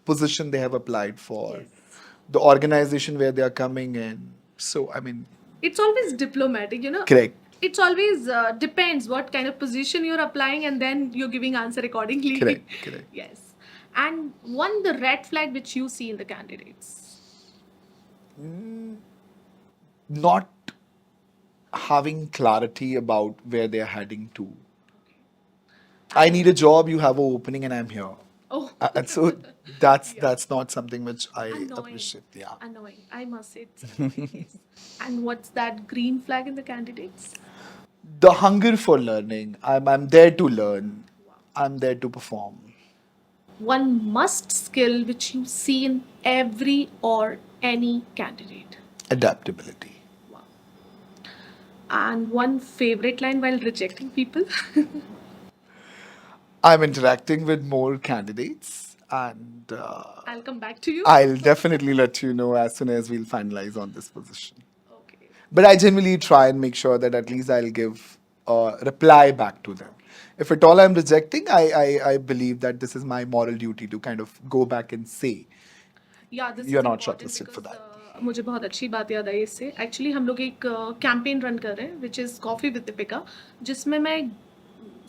position they have applied for, Yes. the organization where they are coming in. So, I mean, It's always diplomatic, you know. correct. It's always depends what kind of position you're applying, and then you're giving answer accordingly. Correct, correct. Yes. And one, the red flag which you see in the candidates. Not having clarity about where they're heading to. I need a job, you have an opening, and I'm here. Oh. And so that's Yeah. that's not something which I Annoying. appreciate. Yeah. Annoying. I must say it's annoying. Yes. And what's that green flag in the candidates? The hunger for learning. I'm there to learn. I'm there to perform. One must skill which you see in every or any candidate. Adaptability. Wow. And one favorite line while rejecting people. I'm interacting with more candidates, and I'll come back to you. I'll definitely let you know as soon as we'll finalize on this position. Okay. But I generally try and make sure that at least I'll give a reply back to them. If at all I'm rejecting, I believe that this is my moral duty to kind of go back and say, Yeah, this You're is not important shortlisted for because, that. मुझे बहुत अच्छी बात याद आई इससे. एक्चुअली हम लोग एक कैंपेन रन कर रहे हैं which is coffee with Deepika, जिसमें मैं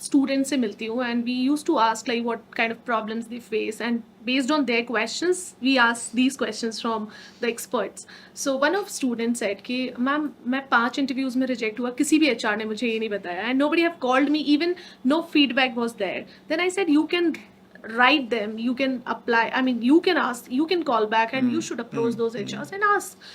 स्टूडेंट से मिलती हूँ and we use to ask like what kind of problems they face, and based on their questions we ask these questions from the experts. So one of students said कि मैम मैं 5 इंटरव्यूज़ में रिजेक्ट हुआ, किसी भी HR ने मुझे ये नहीं बताया, and nobody have called me, even no feedback was there. Then I said you can write them, you can apply, I mean you can ask, you can call back, and you should approach those HRs and ask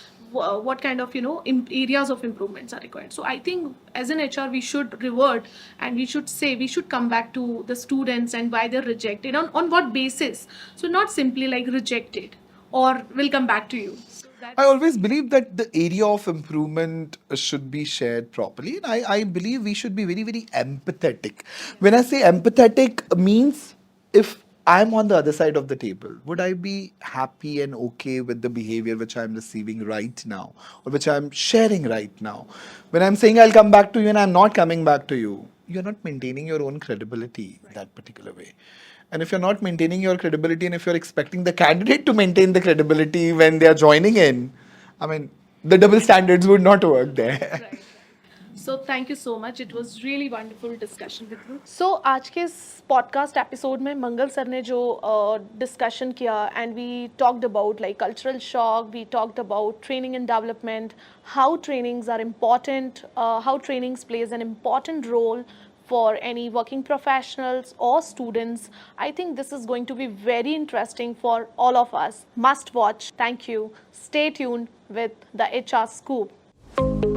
what kind of, you know, areas of improvements are required. So I think as an HR we should revert, and we should say, we should come back to the students and why they're rejected, on what basis. So not simply like rejected or will come back to you. So I that's, always believe that the area of improvement should be shared properly. And I believe we should be very, very empathetic. When I say empathetic, means if I'm on the other side of the table, would I be happy and okay with the behavior which I'm receiving right now, or which I'm sharing right now? When I'm saying I'll come back to you and I'm not coming back to you, you're not maintaining your own credibility that particular way. And if you're not maintaining your credibility, and if you're expecting the candidate to maintain the credibility when they are joining in, I mean, the double standards would not work there. right. So thank you so much. It was really wonderful discussion with you. So आज के इस podcast episode में मंगल सर ने जो discussion किया, and we talked about like cultural shock, we talked about training and development, how trainings are important, how trainings plays an important role for any working professionals or students. I think this is going to be very interesting for all of us. Must watch. Thank you. Stay tuned with the HR Scoop.